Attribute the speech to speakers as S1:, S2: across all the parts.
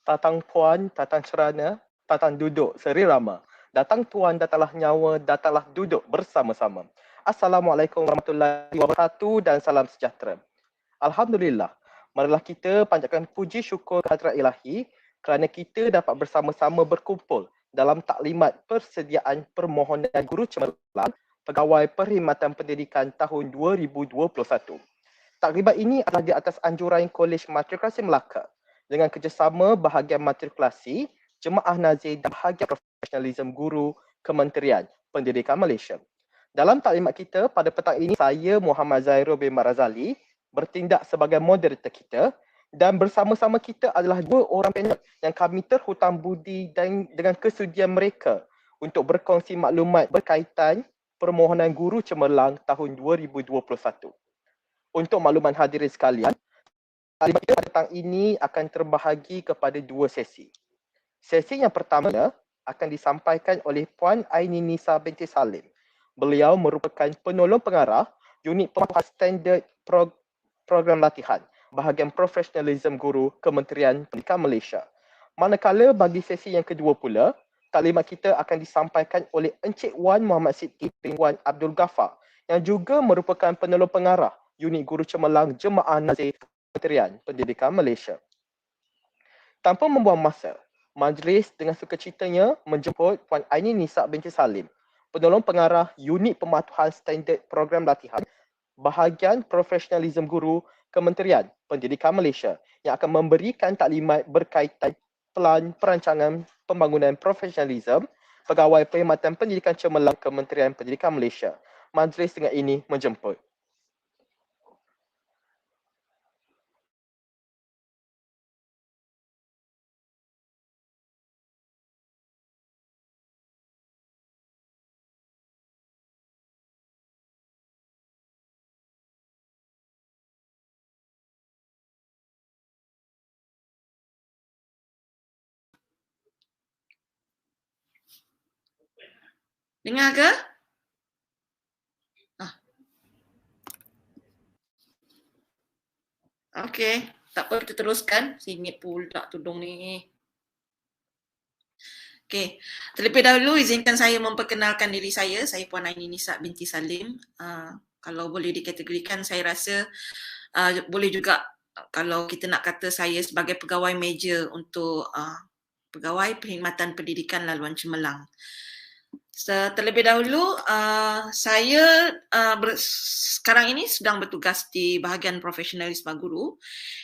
S1: Tatang puan, tatang cerana, tatang duduk serirama. Datang tuan, datanglah nyawa, datanglah duduk bersama-sama. Assalamualaikum warahmatullahi wabarakatuh dan salam sejahtera. Alhamdulillah, marilah kita panjatkan puji syukur kehadrat ilahi kerana kita dapat bersama-sama berkumpul dalam taklimat persediaan permohonan Guru Cemerlang Pegawai Perkhidmatan Pendidikan tahun 2021. Taklimat ini adalah di atas anjuran Kolej Matrikulasi Melaka dengan kerjasama bahagian matrikulasi, Jemaah Nazir dan bahagian profesionalisme guru Kementerian Pendidikan Malaysia. Dalam taklimat kita pada petang ini, saya Muhammad Zairul bin Marazali bertindak sebagai moderator kita dan bersama-sama kita adalah dua orang panel yang kami terhutang budi dan dengan kesudian mereka untuk berkongsi maklumat berkaitan permohonan Guru Cemerlang tahun 2021. Untuk makluman hadirin sekalian, taklimat kita pada petang ini akan terbahagi kepada dua sesi. Sesi yang pertama akan disampaikan oleh Puan Aini Nisa binti Salim. Beliau merupakan penolong pengarah unit pematuhan standard program latihan bahagian profesionalisme guru Kementerian Pendidikan Malaysia. Manakala bagi sesi yang kedua pula, taklimat kita akan disampaikan oleh Encik Wan Muhammad Sidki bin Wan Abdul Ghaffar yang juga merupakan penolong pengarah unit guru cemerlang Jemaah Nazir Kementerian Pendidikan Malaysia. Tanpa membuang masa, majlis dengan sukacitanya menjemput Puan Aini Nisa binti Salim, penolong pengarah unit pematuhan standard program latihan bahagian profesionalisme guru Kementerian Pendidikan Malaysia yang akan memberikan taklimat berkaitan pelan perancangan pembangunan profesionalisme Pegawai Perkhidmatan Pendidikan Cemerlang Kementerian Pendidikan Malaysia. Majlis dengan ini menjemput.
S2: Dengar ke? Okey, tak apa kita teruskan. Singit pula tudung ni. Okey, terlebih dahulu izinkan saya memperkenalkan diri saya. Saya Puan Aini Nisa binti Salim. Kalau boleh dikategorikan, saya rasa boleh juga kalau kita nak kata saya sebagai pegawai meja untuk Pegawai Perkhidmatan Pendidikan Laluan Cemerlang. Terlebih dahulu, saya sekarang ini sedang bertugas di bahagian profesionalisme guru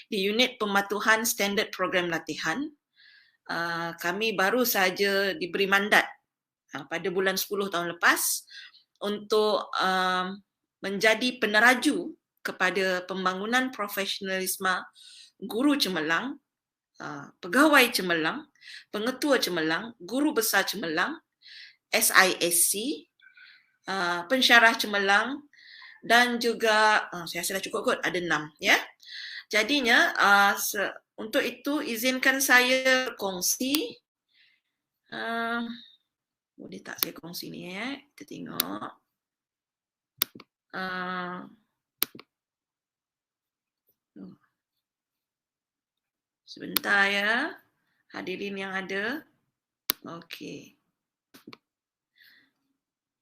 S2: di unit pematuhan standard program latihan. Kami baru saja diberi mandat pada bulan 10 tahun lepas untuk menjadi peneraju kepada pembangunan profesionalisme guru cemerlang, pegawai cemerlang, pengetua cemerlang, guru besar cemerlang, SISC, pensyarah cemerlang dan juga saya rasa dah cukup kot, ada 6 ya. Jadinya untuk itu izinkan saya kongsi. Boleh tak saya kongsi ni ya? Kita tengok. Sebentar ya, hadirin yang ada. Okey.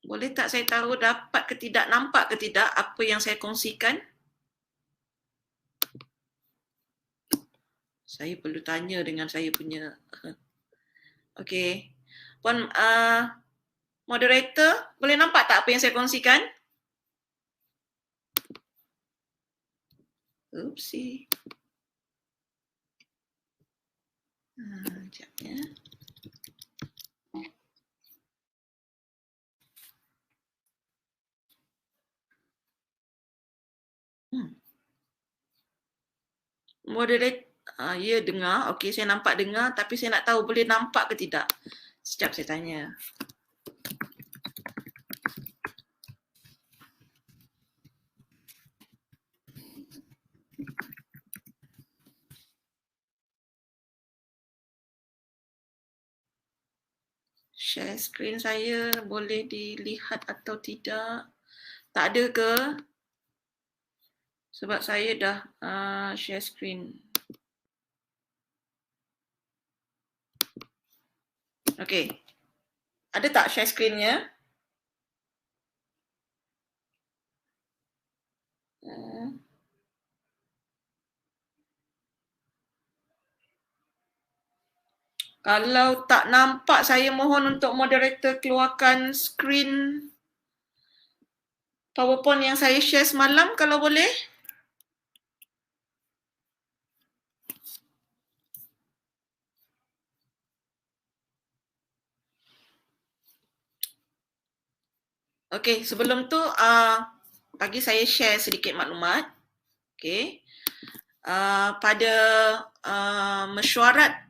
S2: Boleh tak saya tahu dapat ke tidak, nampak ke tidak apa yang saya kongsikan? Saya perlu tanya dengan saya punya. Okey. Puan moderator, boleh nampak tak apa yang saya kongsikan? Oopsie. Sekejap ya. Moderator, ya dengar. Okey, saya nampak dengar tapi saya nak tahu boleh nampak ke tidak. Sekejap saya tanya. Share screen saya boleh dilihat atau tidak? Tak ada ke? Sebab saya dah share screen. Okey. Ada tak share screen-nya? Kalau tak nampak, saya mohon untuk moderator keluarkan skrin PowerPoint yang saya share semalam kalau boleh. Okey, sebelum tu bagi saya share sedikit maklumat. Okey. Pada mesyuarat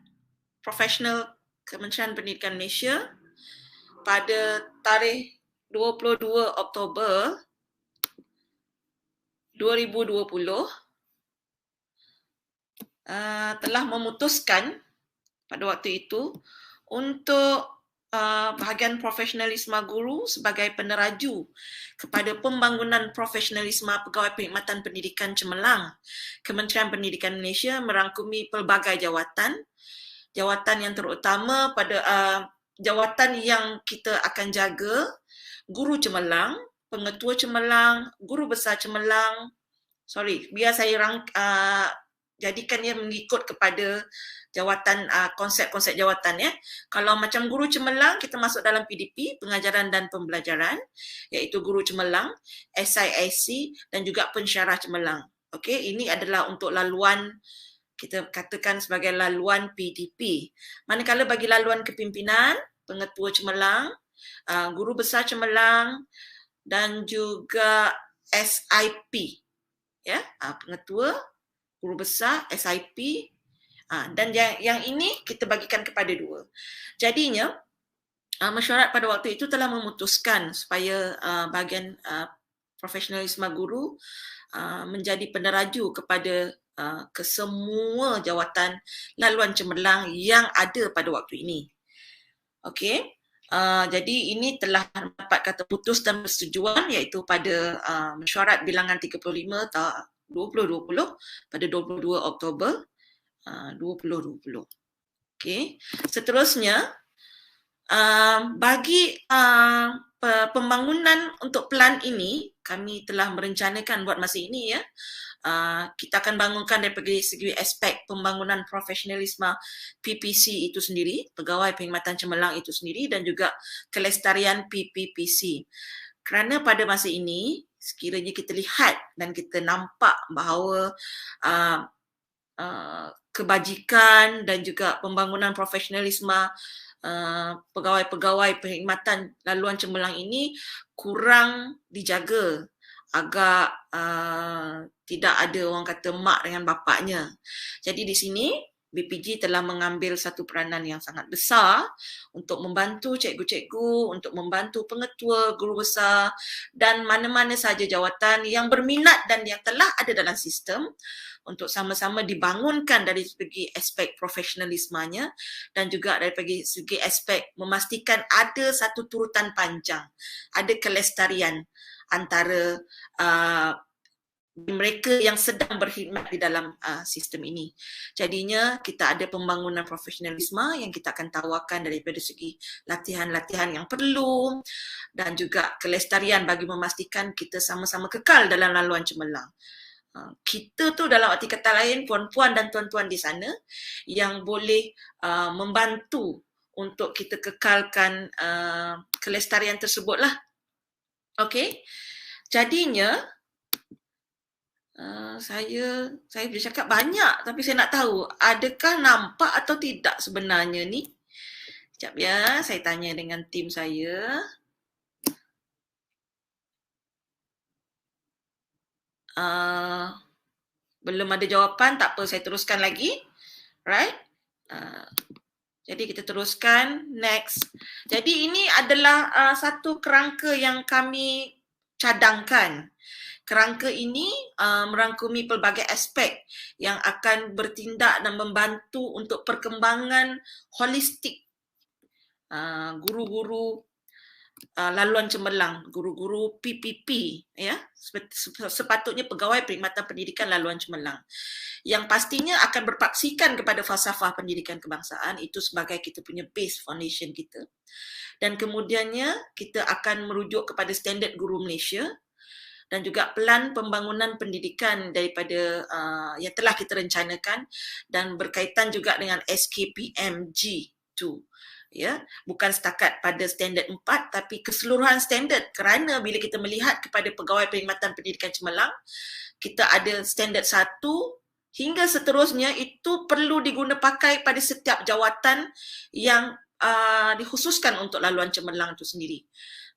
S2: profesional Kementerian Pendidikan Malaysia pada tarikh 22 Oktober 2020 telah memutuskan pada waktu itu untuk bahagian profesionalisme guru sebagai peneraju kepada pembangunan profesionalisme pegawai perkhidmatan pendidikan cemerlang. Kementerian Pendidikan Malaysia merangkumi pelbagai jawatan yang terutama pada jawatan yang kita akan jaga, guru cemerlang, pengetua cemerlang, guru besar cemerlang. Biar saya jadikan ia mengikut kepada jawatan, konsep-konsep jawatan ya. Kalau macam guru cemerlang, kita masuk dalam PDP, pengajaran dan pembelajaran, iaitu guru cemerlang, SIIC dan juga pensyarah cemerlang. Okey, ini adalah untuk laluan, kita katakan sebagai laluan PDP. Manakala bagi laluan kepimpinan, pengetua cemerlang, guru besar cemerlang dan juga SIP. Ya, pengetua, guru besar, SIP, dan yang ini kita bagikan kepada dua. Jadinya, mesyuarat pada waktu itu telah memutuskan supaya bahagian profesionalisme guru menjadi peneraju kepada kesemua jawatan laluan cemerlang yang ada pada waktu ini. Okey. Jadi ini telah dapat kata putus dan persetujuan iaitu pada mesyuarat bilangan 35 2020 pada 22 Oktober 2020. Okey. Seterusnya, bagi pembangunan untuk pelan ini, kami telah merencanakan buat masa ini ya. Kita akan bangunkan daripada segi aspek pembangunan profesionalisme PPC itu sendiri, pegawai perkhidmatan cemerlang itu sendiri dan juga kelestarian PPPC. Kerana pada masa ini, sekiranya kita lihat dan kita nampak bahawa kebajikan dan juga pembangunan profesionalisme pegawai-pegawai perkhidmatan laluan cemerlang ini kurang dijaga, agak tidak ada orang kata mak dengan bapaknya. Jadi di sini BPG telah mengambil satu peranan yang sangat besar untuk membantu cikgu-cikgu, untuk membantu pengetua, guru besar dan mana-mana sahaja jawatan yang berminat dan yang telah ada dalam sistem untuk sama-sama dibangunkan dari segi aspek profesionalismenya dan juga dari segi aspek memastikan ada satu turutan panjang, ada kelestarian antara mereka yang sedang berkhidmat di dalam sistem ini. Jadinya kita ada pembangunan profesionalisme yang kita akan tawarkan daripada segi latihan-latihan yang perlu dan juga kelestarian bagi memastikan kita sama-sama kekal dalam laluan cemerlang. Kita tu dalam arti kata lain, puan-puan dan tuan-tuan di sana yang boleh membantu untuk kita kekalkan kelestarian tersebutlah. Okey. Jadinya saya boleh cakap banyak tapi saya nak tahu adakah nampak atau tidak sebenarnya ni. Sekejap ya, saya tanya dengan tim saya. Belum ada jawapan, tak apa, saya teruskan lagi. Right? Jadi kita teruskan, next. Jadi ini adalah satu kerangka yang kami cadangkan. Kerangka ini merangkumi pelbagai aspek yang akan bertindak dan membantu untuk perkembangan holistik guru-guru laluan cemerlang, guru-guru PPP, ya, sepatutnya pegawai perkhidmatan pendidikan laluan cemerlang, yang pastinya akan berpaksikan kepada falsafah pendidikan kebangsaan itu sebagai kita punya base foundation kita. Dan kemudiannya kita akan merujuk kepada standard guru Malaysia dan juga pelan pembangunan pendidikan daripada yang telah kita rencanakan dan berkaitan juga dengan SKPM G2. Ya, bukan setakat pada standard 4 tapi keseluruhan standard, kerana bila kita melihat kepada pegawai perkhidmatan pendidikan cemerlang, kita ada standard 1 hingga seterusnya, itu perlu diguna pakai pada setiap jawatan yang dikhususkan untuk laluan cemerlang itu sendiri.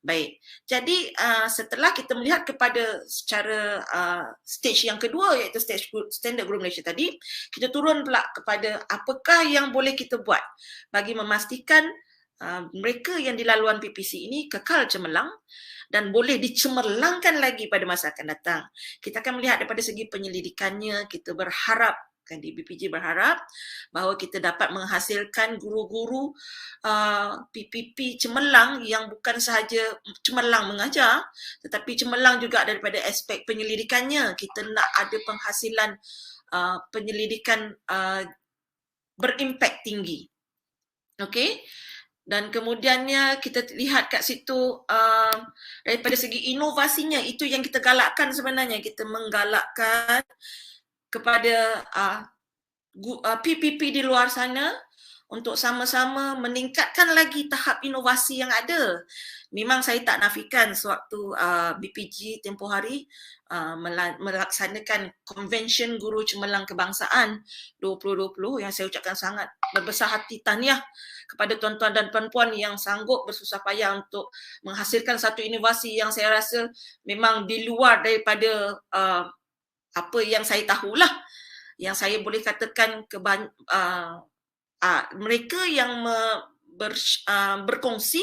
S2: Baik, jadi setelah kita melihat kepada secara stage yang kedua, iaitu stage standard guru Malaysia tadi, kita turun pula kepada apakah yang boleh kita buat bagi memastikan mereka yang di laluan PPC ini kekal cemerlang dan boleh dicemerlangkan lagi pada masa akan datang. Kita akan melihat daripada segi penyelidikannya, kita berharap di BPJ berharap bahawa kita dapat menghasilkan guru-guru PPP cemerlang yang bukan sahaja cemerlang mengajar, tetapi cemerlang juga daripada aspek penyelidikannya. Kita nak ada penghasilan penyelidikan berimpak tinggi. Okey? Dan kemudiannya kita lihat kat situ daripada segi inovasinya, itu yang kita galakkan sebenarnya. Kita menggalakkan kepada PPP di luar sana untuk sama-sama meningkatkan lagi tahap inovasi yang ada. Memang saya tak nafikan sewaktu BPJ tempoh hari melaksanakan Convention Guru Cemerlang Kebangsaan 2020, yang saya ucapkan sangat berbesar hati tahniah kepada tuan-tuan dan puan-puan yang sanggup bersusah payah untuk menghasilkan satu inovasi yang saya rasa memang di luar daripada apa yang saya tahulah. Yang saya boleh katakan mereka yang berkongsi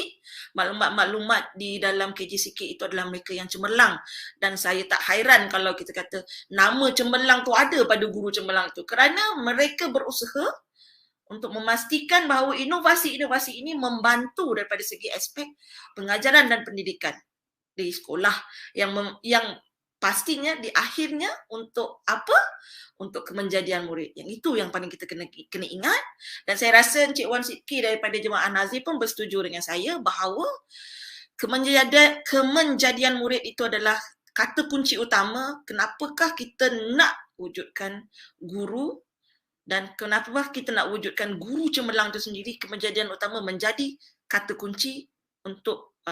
S2: maklumat-maklumat di dalam KJCK itu adalah mereka yang cemerlang, dan saya tak hairan kalau kita kata nama cemerlang tu ada pada guru cemerlang itu, kerana mereka berusaha untuk memastikan bahawa inovasi-inovasi ini membantu daripada segi aspek pengajaran dan pendidikan di sekolah yang pastinya di akhirnya untuk apa? Untuk kemenjadian murid. Yang itu yang paling kita kena ingat. Dan saya rasa Encik Wan Sidki daripada Jemaah Nazir pun bersetuju dengan saya bahawa kemenjadian murid itu adalah kata kunci utama kenapakah kita nak wujudkan guru, dan kenapa kita nak wujudkan guru cemerlang itu sendiri. Kemenjadian utama menjadi kata kunci untuk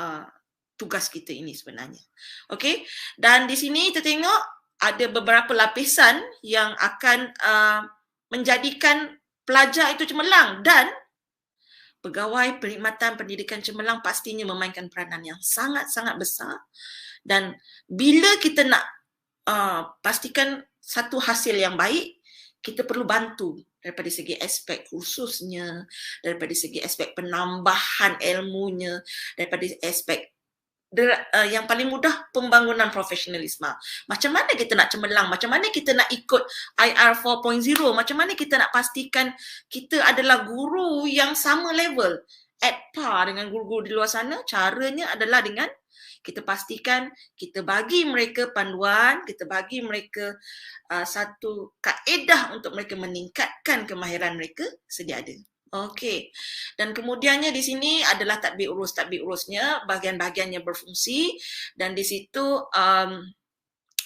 S2: tugas kita ini sebenarnya. Okey, dan di sini kita tengok ada beberapa lapisan yang akan menjadikan pelajar itu cemerlang, dan pegawai perkhidmatan pendidikan cemerlang pastinya memainkan peranan yang sangat-sangat besar. Dan bila kita nak pastikan satu hasil yang baik, kita perlu bantu daripada segi aspek khususnya, daripada segi aspek penambahan ilmunya, daripada aspek yang paling mudah pembangunan profesionalisme. Macam mana kita nak cemerlang, macam mana kita nak ikut IR 4.0, macam mana kita nak pastikan kita adalah guru yang sama level, at par dengan guru-guru di luar sana. Caranya adalah dengan kita pastikan kita bagi mereka panduan, kita bagi mereka satu kaedah untuk mereka meningkatkan kemahiran mereka sedia ada. Okey, dan kemudiannya di sini adalah tadbir urusnya, bahagian-bahagiannya berfungsi, dan di situ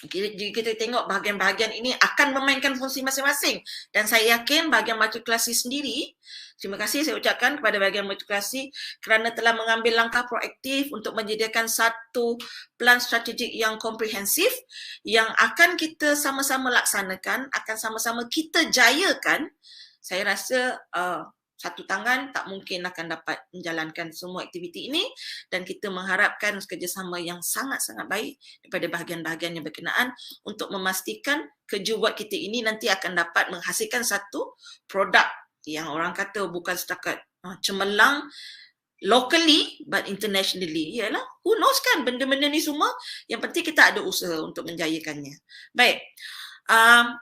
S2: kita tengok bahagian-bahagian ini akan memainkan fungsi masing-masing, dan saya yakin bahagian matrikulasi sendiri, terima kasih saya ucapkan kepada bahagian matrikulasi kerana telah mengambil langkah proaktif untuk menyediakan satu plan strategik yang komprehensif yang akan kita sama-sama laksanakan, akan sama-sama kita jayakan. Saya rasa satu tangan tak mungkin akan dapat menjalankan semua aktiviti ini, dan kita mengharapkan kerjasama yang sangat-sangat baik daripada bahagian-bahagian yang berkenaan untuk memastikan kerja buat kita ini nanti akan dapat menghasilkan satu produk yang orang kata bukan setakat cemerlang locally but internationally. Yalah, who knows kan benda-benda ni semua, yang penting kita ada usaha untuk menjayakannya. Baik.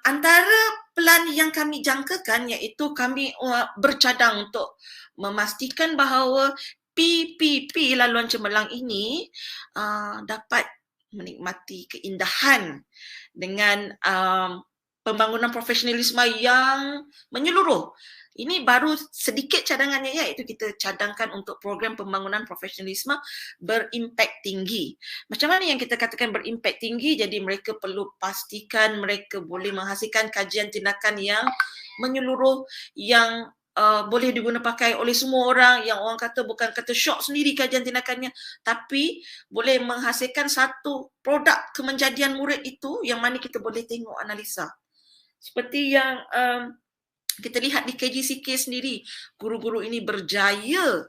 S2: Antara plan yang kami jangkakan iaitu kami bercadang untuk memastikan bahawa PPP laluan cemerlang ini dapat menikmati keindahan dengan pembangunan profesionalisme yang menyeluruh. Ini baru sedikit cadangannya, iaitu kita cadangkan untuk program pembangunan profesionalisme berimpak tinggi. Macam mana yang kita katakan berimpak tinggi? Jadi mereka perlu pastikan mereka boleh menghasilkan kajian tindakan yang menyeluruh, yang boleh diguna pakai oleh semua orang, yang orang kata bukan kata syok sendiri kajian tindakannya, tapi boleh menghasilkan satu produk kemenjadian murid itu yang mana kita boleh tengok analisa. Seperti yang kita lihat di KGCK sendiri, guru-guru ini berjaya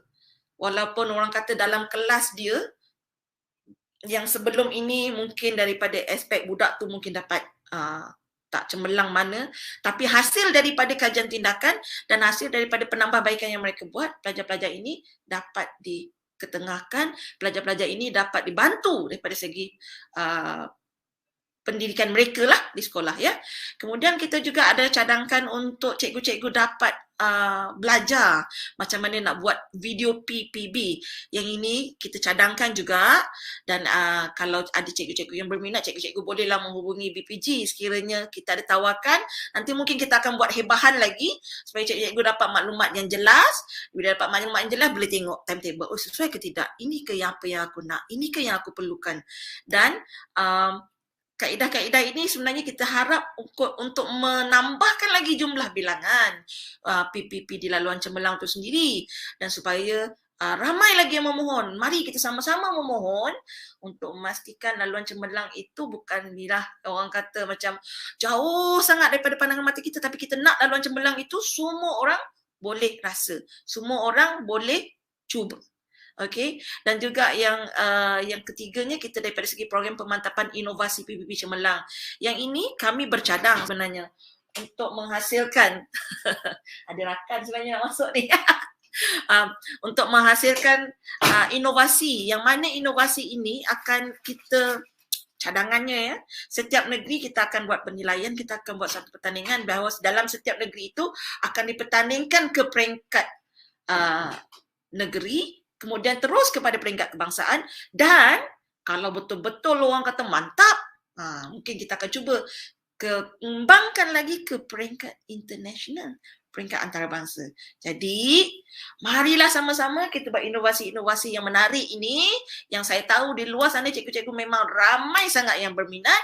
S2: walaupun orang kata dalam kelas dia yang sebelum ini mungkin daripada aspek budak tu mungkin dapat tak cemerlang mana, tapi hasil daripada kajian tindakan dan hasil daripada penambahbaikan yang mereka buat, pelajar-pelajar ini dapat diketengahkan, pelajar-pelajar ini dapat dibantu daripada segi pendidikan mereka lah di sekolah, ya. Kemudian kita juga ada cadangkan untuk cikgu-cikgu dapat belajar macam mana nak buat video PPB. Yang ini kita cadangkan juga, dan kalau ada cikgu-cikgu yang berminat, cikgu-cikgu bolehlah menghubungi BPG sekiranya kita ada tawarkan. Nanti mungkin kita akan buat hebahan lagi supaya cikgu-cikgu dapat maklumat yang jelas. Bila dapat maklumat yang jelas, boleh tengok timetable. Oh, sesuai ke tidak? Ini ke yang apa yang aku nak? Ini ke yang aku perlukan? Dan kaedah-kaedah ini sebenarnya kita harap untuk menambahkan lagi jumlah bilangan PPP di laluan cemerlang itu sendiri, dan supaya ramai lagi yang memohon. Mari kita sama-sama memohon untuk memastikan laluan cemerlang itu bukanlah orang kata macam jauh sangat daripada pandangan mata kita, tapi kita nak laluan cemerlang itu semua orang boleh rasa, semua orang boleh cuba. Okey, dan juga yang ketiganya, kita daripada segi program pemantapan inovasi PPP Cemerlang. Yang ini kami bercadang sebenarnya untuk menghasilkan ada rakan sebenarnya nak masuk ni. Untuk menghasilkan inovasi, yang mana inovasi ini akan kita cadangannya, ya. Setiap negeri kita akan buat penilaian, kita akan buat satu pertandingan bahawa dalam setiap negeri itu akan dipertandingkan ke peringkat negeri, kemudian terus kepada peringkat kebangsaan, dan kalau betul-betul orang kata mantap, mungkin kita akan cuba kembangkan lagi ke peringkat international, peringkat antarabangsa. Jadi, marilah sama-sama kita buat inovasi-inovasi yang menarik ini, yang saya tahu di luar sana cikgu-cikgu memang ramai sangat yang berminat,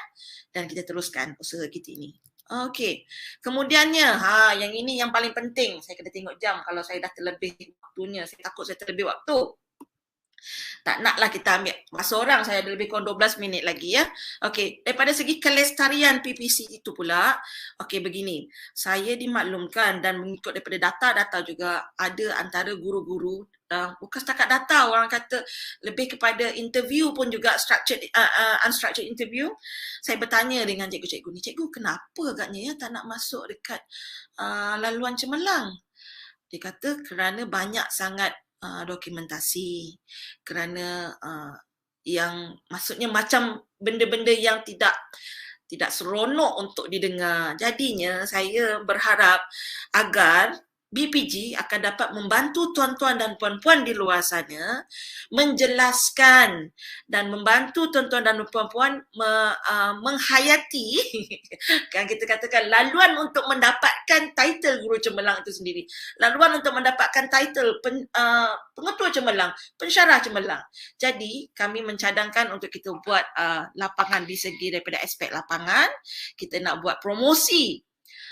S2: dan kita teruskan usaha kita ini. Okey. Kemudiannya, yang ini yang paling penting. Saya kena tengok jam kalau saya dah terlebih waktunya. Saya takut saya terlebih waktu. Tak naklah kita ambil masa orang, saya ada lebih kurang 12 minit lagi, ya. Okey, daripada segi kelestarian PPC itu pula, okey begini. Saya dimaklumkan dan mengikut daripada data-data juga, ada antara guru-guru, bukan setakat data, orang kata lebih kepada interview pun juga, structured unstructured interview. Saya bertanya dengan cikgu-cikgu ni, cikgu kenapa agaknya ya tak nak masuk dekat laluan cemerlang? Dia kata kerana banyak sangat dokumentasi, kerana yang maksudnya macam benda-benda yang tidak seronok untuk didengar. Jadinya saya berharap agar BPG akan dapat membantu tuan-tuan dan puan-puan di luar sana menjelaskan dan membantu tuan-tuan dan puan-puan menghayati kan kita katakan laluan untuk mendapatkan title guru cemerlang itu sendiri, laluan untuk mendapatkan title pengetua cemerlang, pensyarah cemerlang. Jadi kami mencadangkan untuk kita buat lapangan di segi daripada aspek lapangan, kita nak buat promosi.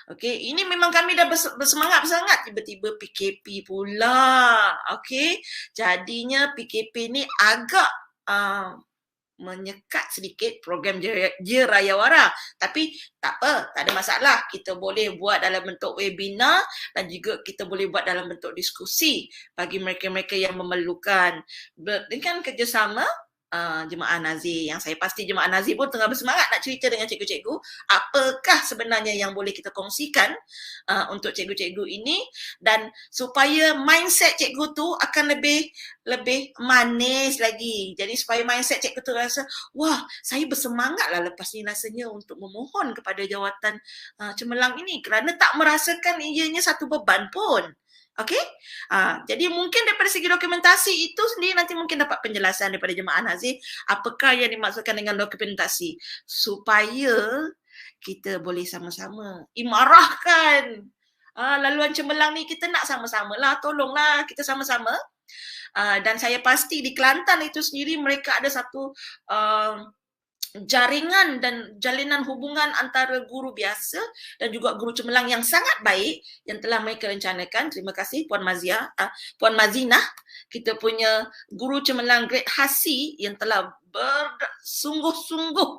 S2: Okey, ini memang kami dah bersemangat sangat, tiba-tiba PKP pula. Okey, jadinya PKP ni agak menyekat sedikit program Je Raya Wara. Tapi tak apa, tak ada masalah. Kita boleh buat dalam bentuk webinar dan juga kita boleh buat dalam bentuk diskusi bagi mereka-mereka yang memerlukan. Dengan kerjasama Jemaah Nazir, yang saya pasti Jemaah Nazir pun tengah bersemangat nak cerita dengan cikgu-cikgu apakah sebenarnya yang boleh kita kongsikan untuk cikgu-cikgu ini, dan supaya mindset cikgu tu akan lebih manis lagi. Jadi supaya mindset cikgu tu rasa, wah, saya bersemangatlah lepas ni rasanya untuk memohon kepada jawatan cemerlang ini, kerana tak merasakan ianya satu beban pun. Okey? Jadi mungkin daripada segi dokumentasi itu sendiri nanti mungkin dapat penjelasan daripada jemaah Nazir apakah yang dimaksudkan dengan dokumentasi supaya kita boleh sama-sama imarahkan laluan cemerlang ni. Kita nak sama-sama lah, tolonglah kita sama-sama. Dan saya pasti di Kelantan itu sendiri mereka ada satu jaringan dan jalinan hubungan antara guru biasa dan juga guru cemerlang yang sangat baik yang telah mereka rencanakan. Terima kasih Puan Puan Mazinah, kita punya guru cemerlang grade Hasi yang telah bersungguh-sungguh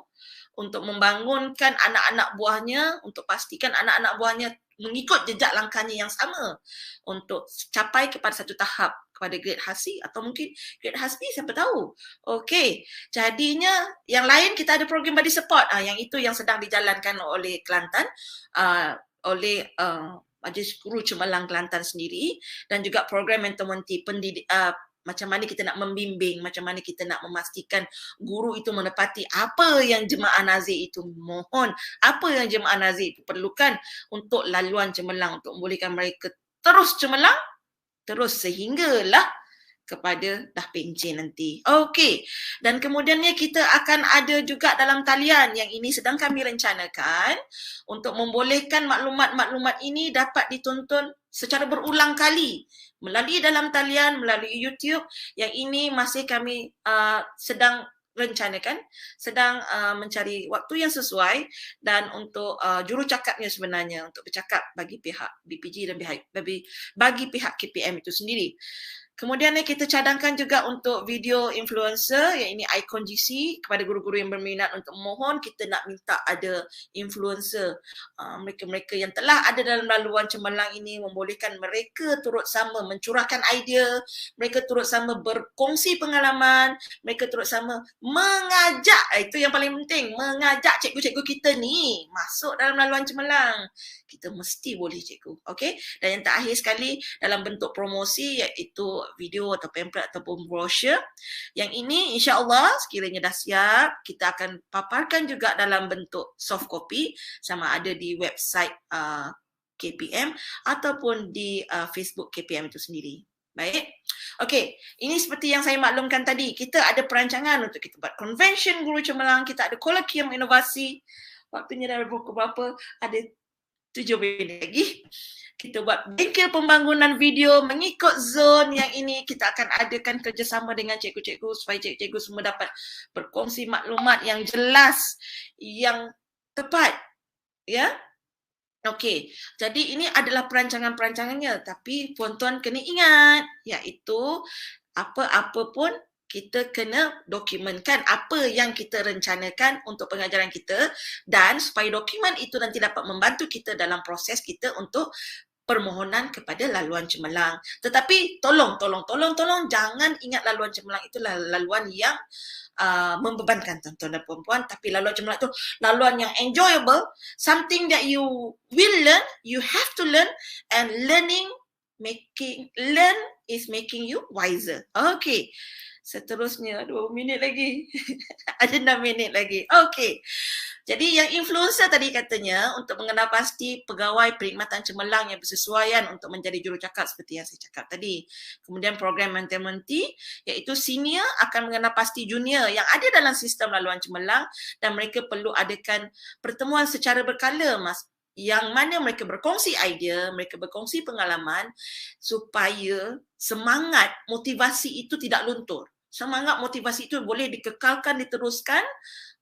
S2: untuk membangunkan anak-anak buahnya, untuk pastikan anak-anak buahnya mengikut jejak langkahnya yang sama untuk capai kepada satu tahap kepada grade Hasi atau mungkin grade Hasbi, siapa tahu. Okey, jadinya yang lain kita ada program body support yang itu yang sedang dijalankan oleh Kelantan, oleh Majlis Guru Cemerlang Kelantan sendiri, dan juga program mentor-mentee macam mana kita nak membimbing, macam mana kita nak memastikan guru itu menepati apa yang jemaah Nazir itu mohon, apa yang jemaah Nazir itu perlukan untuk laluan cemerlang, untuk membolehkan mereka terus cemerlang, terus sehinggalah kepada dah pencen nanti. Okey. Dan kemudiannya kita akan ada juga dalam talian yang ini sedang kami rencanakan untuk membolehkan maklumat-maklumat ini dapat ditonton secara berulang kali melalui dalam talian, melalui YouTube. Yang ini masih kami sedang rencanakan, sedang mencari waktu yang sesuai dan untuk jurucakapnya sebenarnya untuk bercakap bagi pihak BPG dan bagi pihak KPM itu sendiri. Kemudian kita cadangkan juga untuk video influencer, yang ini ikon GC, kepada guru-guru yang berminat untuk mohon kita nak minta ada influencer, mereka-mereka yang telah ada dalam laluan cemerlang ini, membolehkan mereka turut sama mencurahkan idea, mereka turut sama berkongsi pengalaman, mereka turut sama mengajak, itu yang paling penting, mengajak cikgu-cikgu kita ni masuk dalam laluan cemerlang. Kita mesti boleh cikgu, okey? Dan yang terakhir sekali dalam bentuk promosi iaitu video atau pamphlet ataupun brochure. Yang ini insya-Allah sekiranya dah siap, kita akan paparkan juga dalam bentuk soft copy sama ada di website KPM ataupun di Facebook KPM itu sendiri. Baik. Okey, ini seperti yang saya maklumkan tadi, kita ada perancangan untuk kita buat convention guru cemerlang, kita ada kolokium inovasi. Waktunya dah pukul berapa? Ada 7 minit lagi. Kita buat bengkel pembangunan video mengikut zon yang ini. Kita akan adakan kerjasama dengan cikgu-cikgu supaya cikgu-cikgu semua dapat berkongsi maklumat yang jelas, yang tepat. Ya? Okey, jadi ini adalah perancangan-perancangannya. Tapi puan-tuan kena ingat, iaitu apa-apa pun kita kena dokumenkan apa yang kita rencanakan untuk pengajaran kita dan supaya dokumen itu nanti dapat membantu kita dalam proses kita untuk permohonan kepada laluan cemerlang. Tetapi tolong jangan ingat laluan cemerlang itu laluan yang membebankan tuan-tuan dan puan-puan, tapi laluan cemerlang itu laluan yang enjoyable, something that you will learn, you have to learn, and learn is making you wiser. Okay. Seterusnya 2 minit lagi. Ada 6 minit lagi. Okey. Jadi yang influencer tadi katanya untuk mengenal pasti pegawai perkhidmatan cemerlang yang bersesuaian untuk menjadi jurucakap seperti yang saya cakap tadi. Kemudian program mentor-mentee iaitu senior akan mengenal pasti junior yang ada dalam sistem laluan cemerlang dan mereka perlu adakan pertemuan secara berkala yang mana mereka berkongsi idea, mereka berkongsi pengalaman supaya semangat motivasi itu tidak luntur. Semangat motivasi itu boleh dikekalkan, diteruskan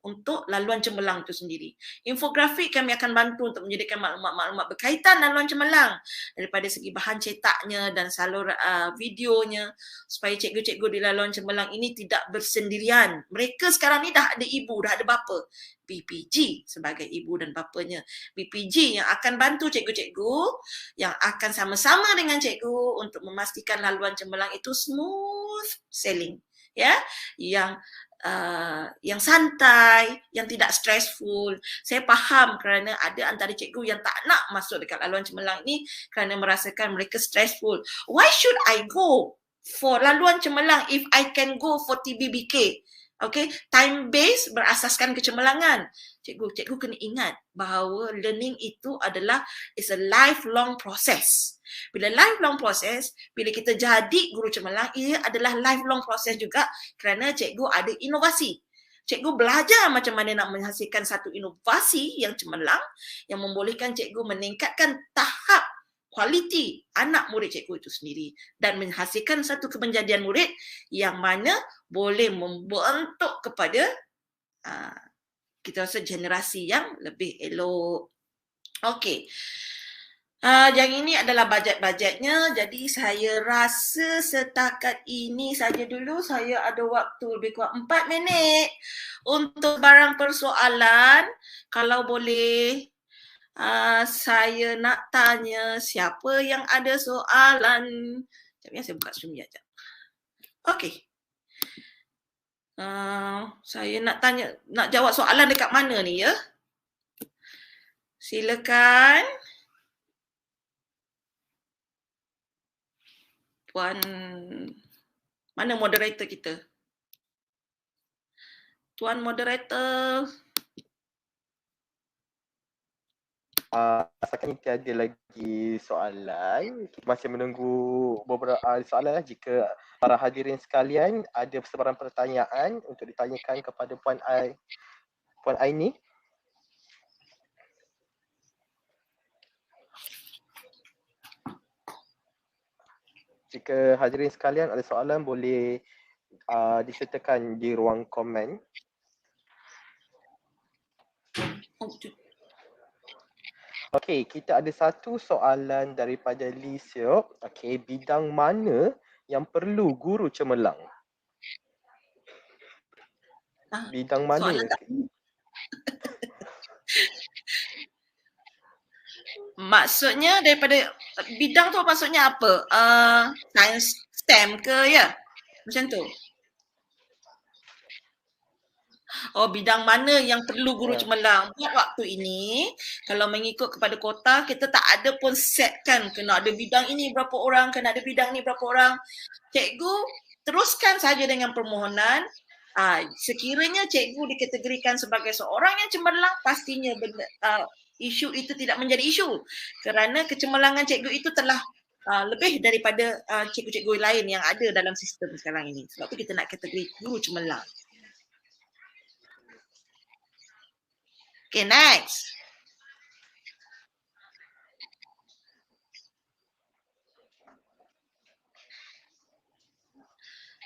S2: untuk laluan cemerlang itu sendiri. Infografik kami akan bantu untuk menyediakan maklumat-maklumat berkaitan laluan cemerlang daripada segi bahan cetaknya dan salur videonya supaya cikgu-cikgu di laluan cemerlang ini tidak bersendirian. Mereka sekarang ni dah ada ibu, dah ada bapa. BPG sebagai ibu dan bapanya. BPG yang akan bantu cikgu-cikgu, yang akan sama-sama dengan cikgu untuk memastikan laluan cemerlang itu smooth sailing. Ya, yang santai, yang tidak stressful. Saya faham kerana ada antara cikgu yang tak nak masuk dekat laluan cemerlang ini kerana merasakan mereka stressful. Why should I go for laluan cemerlang if I can go for TBBK? Okay, time based berasaskan kecemerlangan. Cikgu kena ingat bahawa learning itu is a lifelong process. Bila lifelong proses, bila kita jadi guru cemerlang, ia adalah lifelong proses juga kerana cikgu ada inovasi. Cikgu belajar macam mana nak menghasilkan satu inovasi yang cemerlang yang membolehkan cikgu meningkatkan tahap kualiti anak murid cikgu itu sendiri dan menghasilkan satu kemenjadian murid yang mana boleh membentuk kepada kita rasa generasi yang lebih elok. Okey. Yang ini adalah bajet-bajetnya. Jadi saya rasa setakat ini saja dulu. Saya ada waktu lebih kurang 4 minit untuk barang persoalan. Kalau boleh, saya nak tanya siapa yang ada soalan. Sekejap ya, saya buka Zoom sekejap. Okey. Saya nak tanya, nak jawab soalan dekat mana ni ya? Silakan. Puan, mana moderator kita? Tuan moderator.
S1: Sekarang tiada lagi soalan. Kita masih menunggu beberapa soalan. Jika para hadirin sekalian ada sebarang pertanyaan untuk ditanyakan kepada Puan Aini. Jika hadirin sekalian ada soalan boleh disertakan di ruang komen. Okey, kita ada satu soalan daripada Lee Seok. Okey, bidang mana yang perlu guru cemerlang? Bidang mana?
S2: Maksudnya daripada bidang tu maksudnya apa? Sains STEM ke ya? Macam tu. Oh, bidang mana yang perlu guru cemerlang? Buat waktu ini, kalau mengikut kepada kota, kita tak ada pun set kan kena ada bidang ini berapa orang, kena ada bidang ni berapa orang. Cikgu teruskan saja dengan permohonan. Sekiranya cikgu dikategorikan sebagai seorang yang cemerlang, pastinya isu itu tidak menjadi isu. Kerana kecemerlangan cikgu itu telah lebih daripada cikgu-cikgu lain yang ada dalam sistem sekarang ini. Sebab tu kita nak kategori guru cemerlang. Okay, next.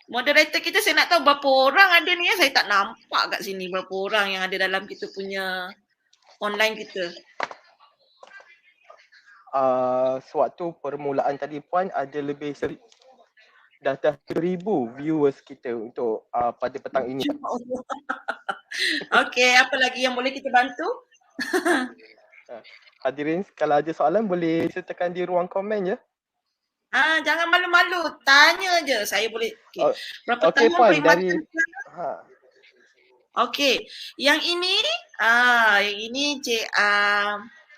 S2: Moderator kita saya nak tahu berapa orang ada ni ya. Saya tak nampak kat sini berapa orang yang ada dalam kita punya online kita.
S1: Sewaktu permulaan tadi Puan ada lebih dah 1,000 viewers kita untuk pada petang ini.
S2: Okey, apa lagi yang boleh kita bantu?
S1: Hadirin kalau ada soalan boleh sertakan di ruang komen ya.
S2: Jangan malu-malu, tanya je. Saya boleh. Okay. Berapa
S1: tahun
S2: Puan, perkhidmatan? Okey, yang ini Cik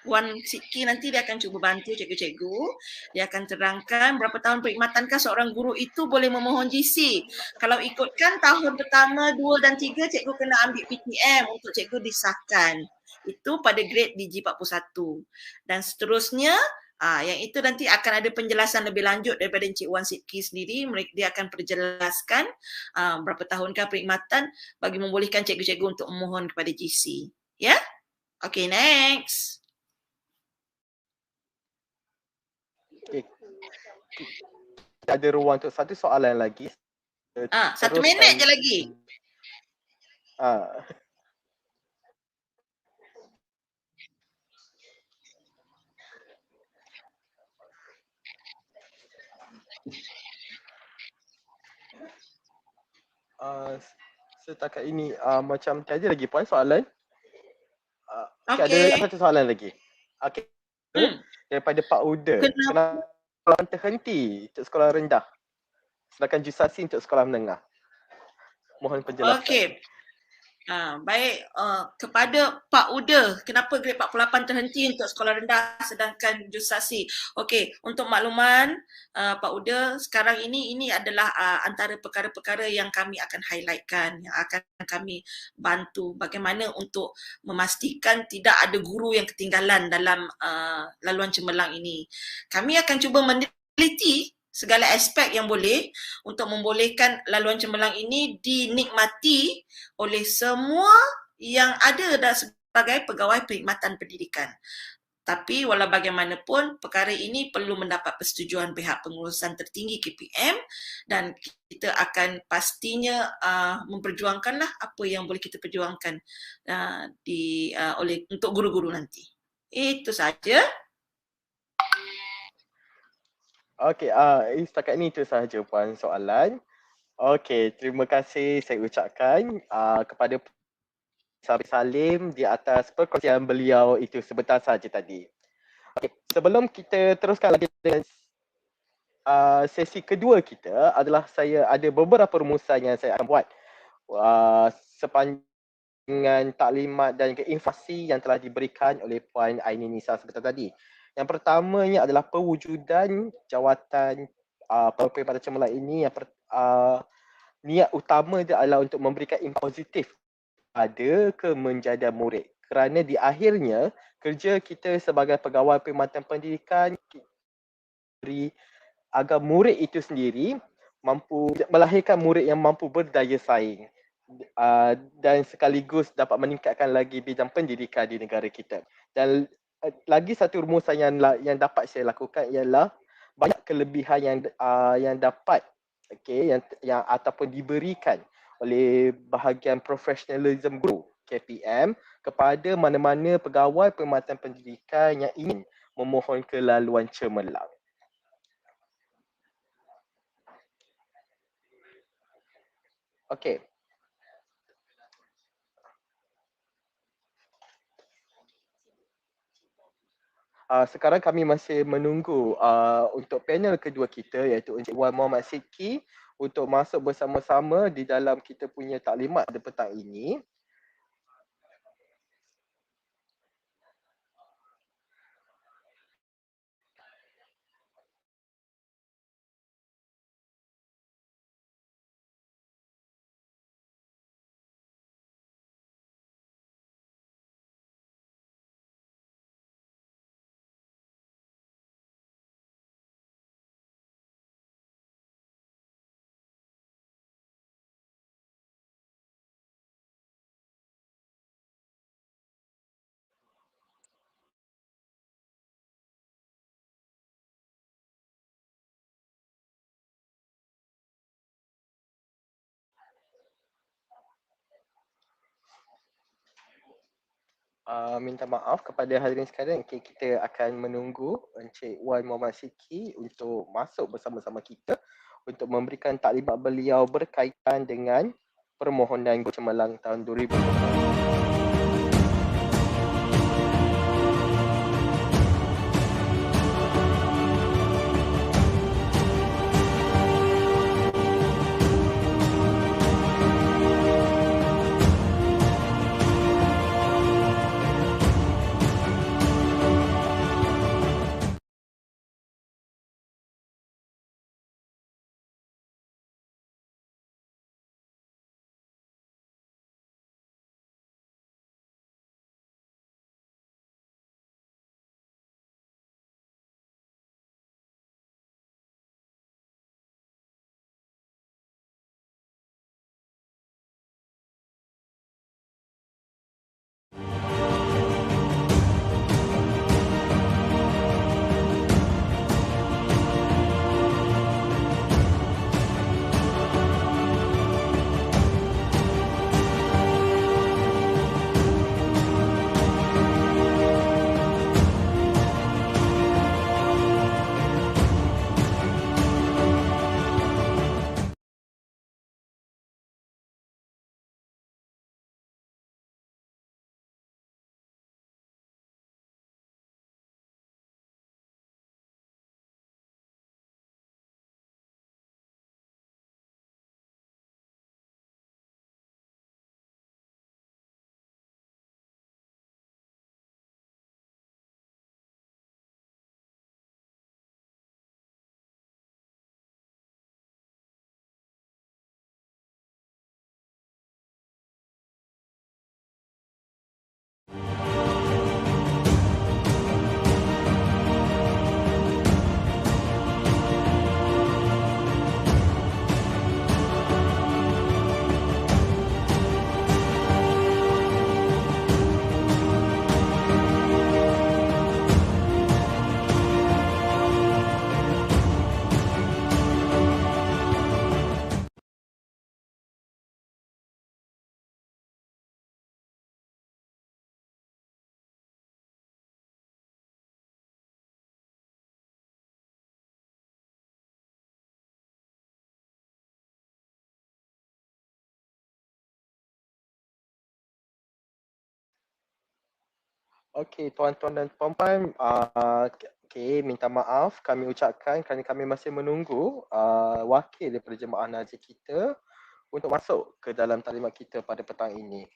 S2: Wan Sidki nanti dia akan cuba bantu cikgu-cikgu. Dia akan terangkan berapa tahun perkhidmatankah seorang guru itu boleh memohon GC. Kalau ikutkan tahun pertama, 2 dan 3 cikgu kena ambil PTM untuk cikgu disahkan. Itu pada grade DG41. Dan seterusnya, yang itu nanti akan ada penjelasan lebih lanjut daripada Encik Wan Sidki sendiri. Dia akan perjelaskan berapa tahunkah perkhidmatan bagi membolehkan cikgu-cikgu untuk memohon kepada GC. Ya? Okay, next.
S1: Okay. Ada ruang untuk satu soalan lagi.
S2: 1 minit je lagi.
S1: Setakat ini macam tiada lagi Puan soalan.
S2: Okay.
S1: Ada satu soalan lagi. Okey. Daripada Pak Uda. Kenapa terhenti untuk sekolah rendah? Sedangkan jusasi untuk sekolah menengah. Mohon penjelasan.
S2: Okey. Baik, kepada Pak Uda, kenapa grade 48 terhenti untuk sekolah rendah sedangkan Jusasi? Okey, untuk makluman Pak Uda, sekarang ini adalah antara perkara-perkara yang kami akan highlightkan, yang akan kami bantu bagaimana untuk memastikan tidak ada guru yang ketinggalan dalam laluan cemerlang ini. Kami akan cuba meneliti segala aspek yang boleh untuk membolehkan laluan cemerlang ini dinikmati oleh semua yang ada sebagai pegawai perkhidmatan pendidikan. Tapi walau bagaimanapun, perkara ini perlu mendapat persetujuan pihak pengurusan tertinggi KPM dan kita akan pastinya memperjuangkanlah apa yang boleh kita perjuangkan untuk guru-guru nanti. Itu saja.
S1: Okey, setakat ini itu sahaja Puan soalan. Okey, terima kasih saya ucapkan kepada Sabri Salim di atas perkongsian beliau itu sebentar saja tadi. Okey, sebelum kita teruskan lagi dengan sesi kedua kita adalah saya ada beberapa rumusan yang saya akan buat sepanjang taklimat dan informasi yang telah diberikan oleh Puan Aini Nisa sebentar tadi. Yang pertamanya adalah pewujudan jawatan perkhidmatan cemerlang ini yang niat utama dia adalah untuk memberikan impak positif pada kemenjadian murid. Kerana di akhirnya kerja kita sebagai pegawai perkhidmatan pendidikan beri agar murid itu sendiri mampu melahirkan murid yang mampu berdaya saing dan sekaligus dapat meningkatkan lagi bidang pendidikan di negara kita. Dan lagi satu rumusan yang dapat saya lakukan ialah banyak kelebihan yang dapat yang ataupun diberikan oleh bahagian profesionalism guru KPM kepada mana-mana pegawai perkhidmatan pendidikan yang ingin memohon ke laluan cemerlang. Okey. Sekarang kami masih menunggu untuk panel kedua kita iaitu Encik Wan Muhammad Sidki untuk masuk bersama-sama di dalam kita punya taklimat pada petang ini. Minta maaf kepada hadirin sekalian, kita akan menunggu Encik Wan Muhammad Sidki untuk masuk bersama-sama kita untuk memberikan taklimat beliau berkaitan dengan permohonan Guru Cemerlang tahun 2020. Okey, tuan-tuan dan puan-puan, okey, minta maaf kami ucapkan kerana kami masih menunggu wakil daripada jemaah Nazir kita untuk masuk ke dalam taklimat kita pada petang ini.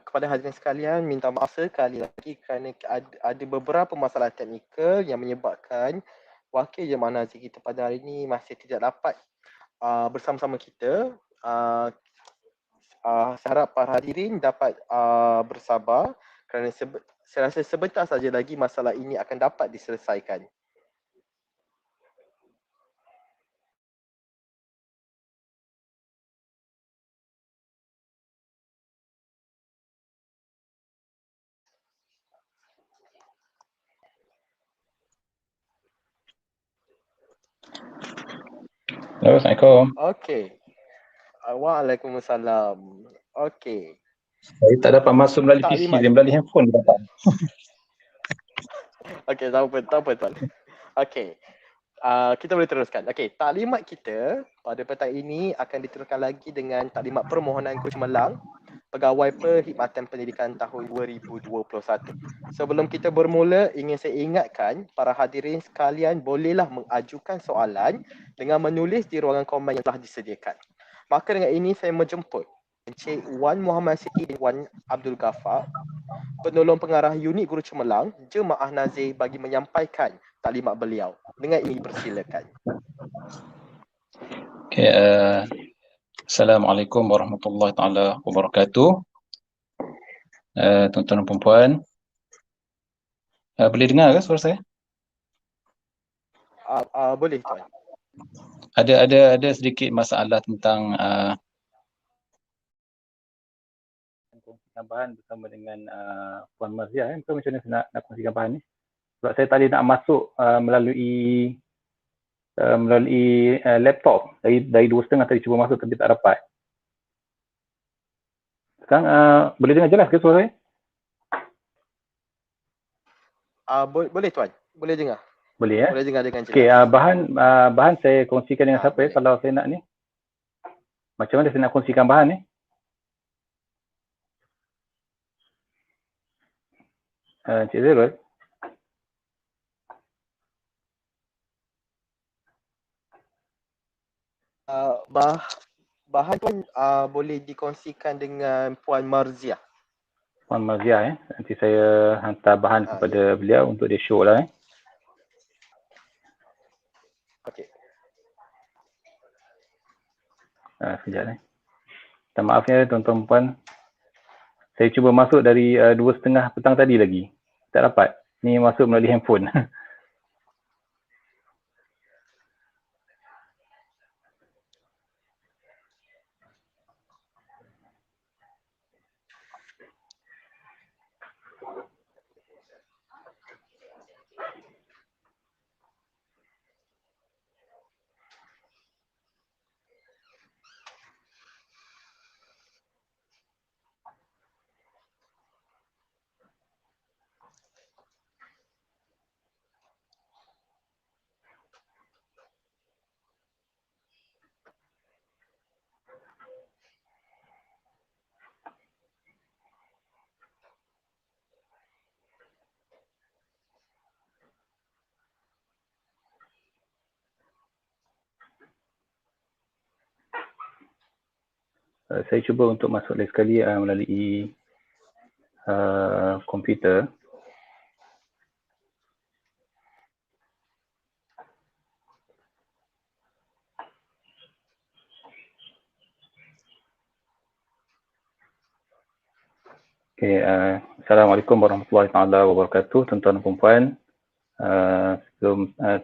S1: Kepada hadirin sekalian, minta maaf sekali lagi kerana ada beberapa masalah teknikal yang menyebabkan wakil jemaah Nazir kita pada hari ini masih tidak dapat bersama-sama kita. Saya harap para hadirin dapat bersabar kerana saya rasa sebentar saja lagi masalah ini akan dapat diselesaikan.
S3: Halo, Assalamualaikum.
S1: Okey. Waalaikumsalam. Okey.
S3: Saya tak dapat masuk melalui PC
S1: Taklimat.
S3: dan melalui handphone dapat.
S1: Okey, tak apa tuan. Okey. Kita boleh teruskan. Okey, taklimat kita pada petang ini akan diteruskan lagi dengan taklimat permohonan Guru Cemerlang Pegawai Perkhidmatan Pendidikan tahun 2021. Sebelum kita bermula, ingin saya ingatkan para hadirin sekalian bolehlah mengajukan soalan dengan menulis di ruangan komen yang telah disediakan. Maka dengan ini saya menjemput Encik Wan Muhammad Siti bin Wan Abdul Ghaffar, penolong pengarah unit Guru Cemerlang, Jemaah Nazir bagi menyampaikan taklimat beliau. Dengan ini persilakan.
S3: Okay, Assalamualaikum warahmatullahi taala wabarakatuh. Tuan-tuan dan puan-puan, boleh dengar ke suara saya?
S1: Boleh tuan.
S3: Ada sedikit masalah tentang kongsikan bahan bersama dengan Puan Marzia. Macam mana saya nak kongsikan bahan ni? Sebab saya tadi nak masuk melalui laptop dari 2.30 tadi cuba masuk tapi tak dapat. Sekarang boleh dengar jelas ke suara saya?
S1: Boleh tuan. Boleh dengar.
S3: Boleh ya?
S1: Boleh dengar dengan jelas.
S3: Okey, bahan saya kongsikan dengan siapa ya kalau saya nak ni? Macam mana saya nak kongsikan bahan ni? Encik Zerul?
S1: Bahan pun boleh dikongsikan dengan Puan Marzia.
S3: Puan Marzia nanti saya hantar bahan kepada beliau untuk dia show lah
S1: Okey.
S3: Sekejap minta maaf ya tuan-tuan puan. Saya cuba masuk dari 2.30 petang tadi lagi. Tak dapat. Ni masuk melalui handphone. Saya cuba untuk masuk lagi sekali melalui komputer. Okay, Assalamualaikum warahmatullahi taala wabarakatuh tuan-tuan dan puan-puan.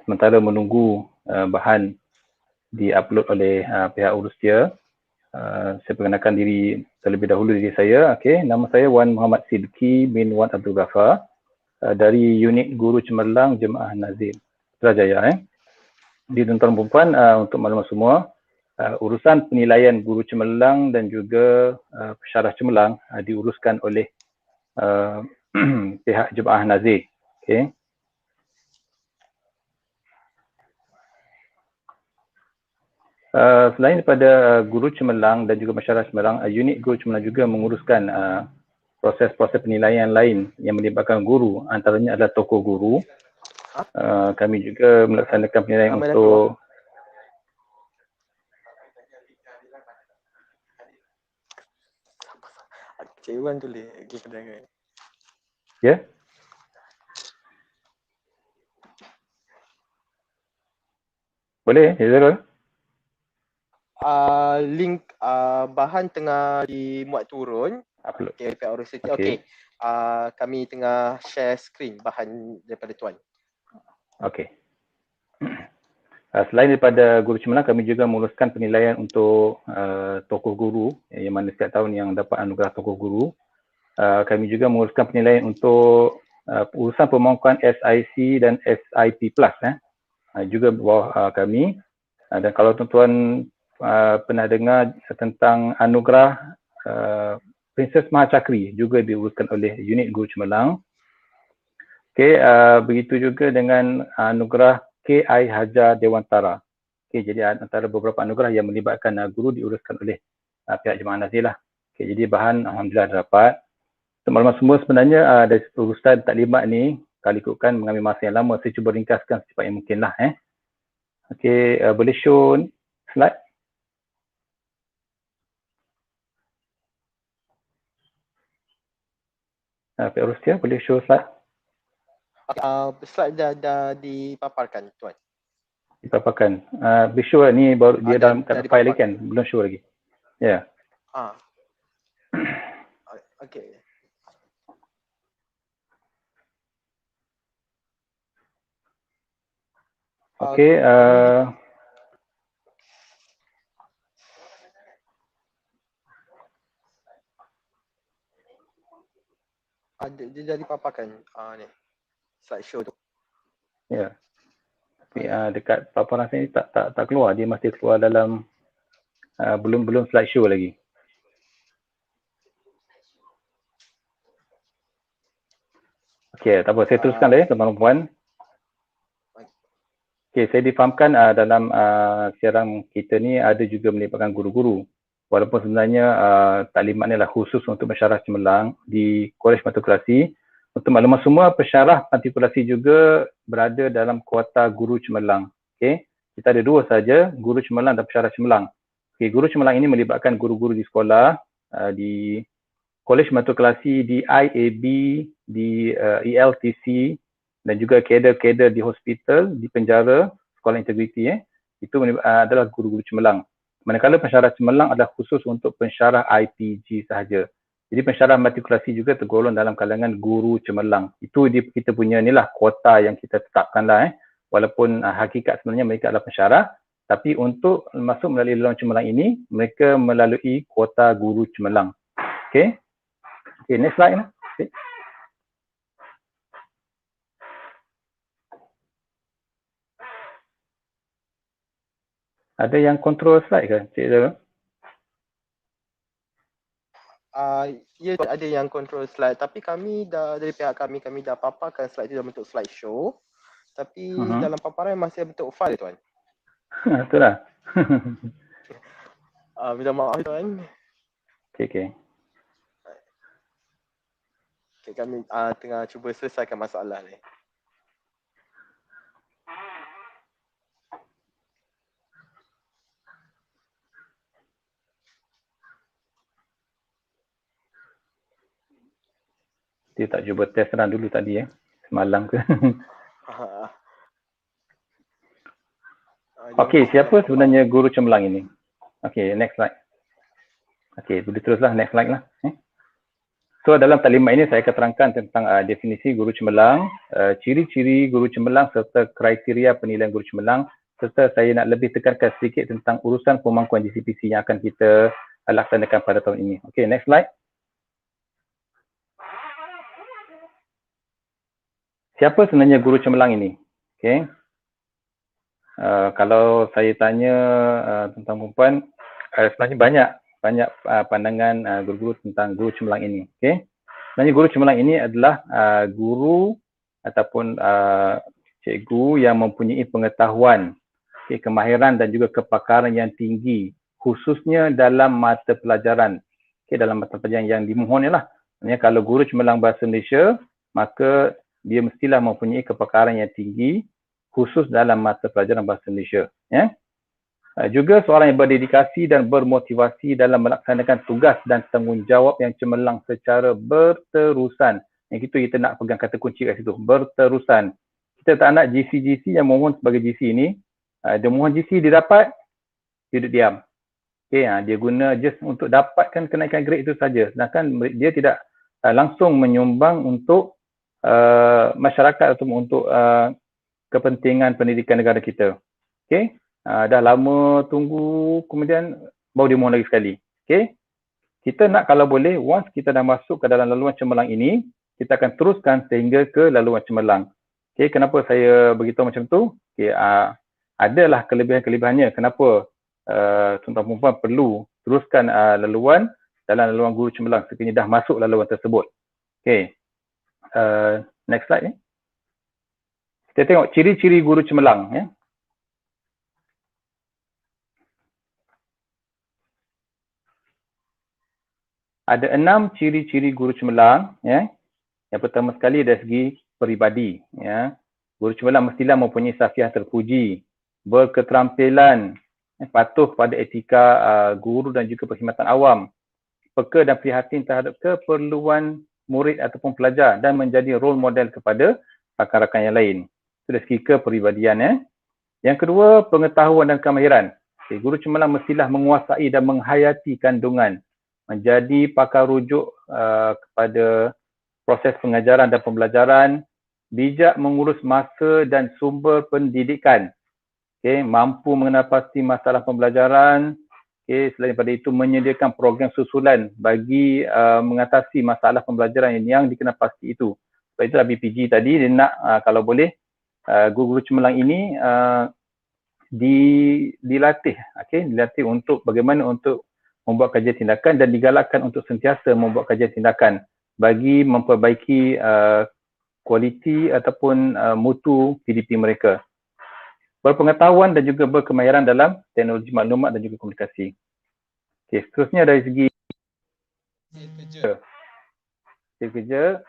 S3: Sementara menunggu bahan diupload oleh pihak urus dia, saya perkenalkan diri terlebih dahulu diri saya. Okay, nama saya Wan Muhammad Sidki bin Wan Abdul Ghaffar dari unit Guru Cemerlang Jemaah Nazir Putrajaya. Di tuan-tuan dan puan-puan, untuk maklumat semua, urusan penilaian Guru Cemerlang dan juga Pensyarah Cemerlang diuruskan oleh pihak Jemaah Nazir. Okay. Selain daripada Guru Cemerlang dan juga Pensyarah Cemerlang, unit Guru Cemerlang juga menguruskan proses-proses penilaian lain yang melibatkan guru, antaranya adalah tokoh guru. Kami juga melaksanakan penilaian untuk
S1: Cik Wan tulis lagi kedengar.
S3: ya. Boleh, ya Zerul?
S1: Link bahan tengah dimuat turun.
S3: Upload.
S1: Okay, pihak urus itu.
S3: Okay.
S1: Kami tengah share screen bahan daripada tuan.
S3: Okey. Selain daripada Guru Cemerlang, kami juga menguruskan penilaian untuk tokoh guru, yang mana setiap tahun yang dapat anugerah tokoh guru. Kami juga menguruskan penilaian untuk urusan pemangkuan SIC dan SIP Plus. Juga bawah kami. Dan kalau tuan-tuan pernah dengar tentang anugerah Princess Mahachakri, juga diuruskan oleh unit Guru Cemerlang. Okey, begitu juga dengan anugerah K.I. Hajar Dewantara. Okay, jadi antara beberapa anugerah yang melibatkan guru diuruskan oleh pihak Jemaah Nazir lah. Okay, jadi bahan alhamdulillah dapat. Untuk maklumat semua sebenarnya dari urusan taklimat ni, kalau ikutkan mengambil masa yang lama, saya cuba ringkaskan secepat yang mungkin lah. Okay, boleh show slide. Pihak Rusia boleh show slide.
S1: Slide dah dipaparkan, Tuan.
S3: Dipaparkan. Be sure ni baru dia dalam kat file lagi kan? Belum show lagi. Ya. Yeah.
S1: Okay.
S3: Okay.
S1: Dia dah dipaparkan ni slideshow tu.
S3: Ya. Tapi dekat paparan saya ni tak keluar, dia masih keluar dalam belum slideshow lagi. Okey, tak apa, saya teruskan dah ya tuan-tuan dan puan. Okey, saya difahamkan dalam siaran kita ni ada juga melibatkan guru-guru. Walaupun sebenarnya taklimat ni adalah khusus untuk pensyarah cemerlang di Kolej Matrikulasi. Untuk maklumat semua, pensyarah matrikulasi juga berada dalam kuota guru cemerlang. Okey, kita ada dua saja, guru cemerlang dan pensyarah cemerlang. Okey, guru cemerlang ini melibatkan guru-guru di sekolah, di Kolej Matrikulasi, di IAB, di ELTC dan juga kader-kader di hospital, di penjara, sekolah integriti. Itu adalah guru-guru cemerlang. Manakala pensyarah cemerlang adalah khusus untuk pensyarah IPG sahaja. Jadi pensyarah matrikulasi juga tergolong dalam kalangan guru cemerlang. Itu kita punya inilah kuota yang kita tetapkanlah. Walaupun hakikat sebenarnya mereka adalah pensyarah, tapi untuk masuk melalui laluan cemerlang ini, mereka melalui kuota guru cemerlang. Okey. Okey, next slide. Okay. Ada yang control slide ke, Cik Zara?
S1: Ya, ada yang control slide, tapi kami dah dari pihak kami dah paparkan slide itu dalam bentuk slideshow. Tapi dalam paparan masih bentuk file, Tuan.
S3: Itulah.
S1: Minta maaf, Tuan.
S3: Okey.
S1: Okay, kami tengah cuba selesaikan masalah ni.
S3: Dia tak cuba test run dulu tadi semalam ke. Okey, siapa sebenarnya guru cemerlang ini? Okey, next slide. Okey, boleh teruslah next slide lah. So dalam taklimat ini saya akan terangkan tentang definisi guru cemerlang, ciri-ciri guru cemerlang serta kriteria penilaian guru cemerlang, serta saya nak lebih tekankan sedikit tentang urusan pemangkuan GCPC yang akan kita laksanakan pada tahun ini. Okey, next slide. Siapa sebenarnya guru cemerlang ini? Okay. Kalau saya tanya tentang perempuan, sebenarnya banyak pandangan guru-guru tentang guru cemerlang ini. Okay. Sebenarnya guru cemerlang ini adalah guru ataupun cikgu yang mempunyai pengetahuan, kemahiran dan juga kepakaran yang tinggi, khususnya dalam mata pelajaran. Dalam mata pelajaran yang dimohon ialah. Maksudnya kalau guru cemerlang bahasa Malaysia, maka dia mestilah mempunyai kepakaran yang tinggi khusus dalam mata pelajaran bahasa Malaysia. Juga seorang yang berdedikasi dan bermotivasi dalam melaksanakan tugas dan tanggungjawab yang cemerlang secara berterusan. Yang kita nak pegang kata kunci kat situ, berterusan. Kita tak nak GC yang mohon sebagai GC ini, dia mohon GC, dia dapat, dia duduk diam. Okay, dia guna just untuk dapatkan kenaikan grade itu saja. Sedangkan dia tidak langsung menyumbang untuk masyarakat atau untuk kepentingan pendidikan negara kita. Okey, dah lama tunggu, kemudian baru dia mohon lagi sekali. Okey, kita nak kalau boleh, once kita dah masuk ke dalam laluan cemerlang ini, kita akan teruskan sehingga ke laluan cemerlang. Okey, kenapa saya beritahu macam tu? Okey, adalah kelebihan-kelebihannya kenapa tuan-tuan perempuan perlu teruskan laluan dalam laluan guru cemerlang sekiranya dah masuk laluan tersebut. Okey. Next slide ni. Kita tengok ciri-ciri guru cemerlang. Ya. Ada 6 ciri-ciri guru cemerlang. Ya. Yang pertama sekali dari segi peribadi. Ya. Guru cemerlang mestilah mempunyai safiah terpuji, berketerampilan, patuh pada etika guru dan juga perkhidmatan awam, peka dan prihatin terhadap keperluan murid ataupun pelajar dan menjadi role model kepada rakan-rakan yang lain. Itu dari segi kepribadian. Ya. Yang kedua, pengetahuan dan kemahiran. Okay, guru cemerlang mestilah menguasai dan menghayati kandungan, menjadi pakar rujuk kepada proses pengajaran dan pembelajaran, bijak mengurus masa dan sumber pendidikan, okay, mampu mengenal pasti masalah pembelajaran, okay, selain daripada itu menyediakan program susulan bagi mengatasi masalah pembelajaran yang dikenal pasti itu. Sebab itulah BPG tadi dia nak kalau boleh guru-guru cemerlang ini dilatih, okay, dilatih untuk bagaimana untuk membuat kajian tindakan dan digalakkan untuk sentiasa membuat kajian tindakan bagi memperbaiki kualiti ataupun mutu PDP mereka. Berpengetahuan dan juga berkemahiran dalam teknologi maklumat dan juga komunikasi. Okay, seterusnya dari segi kerja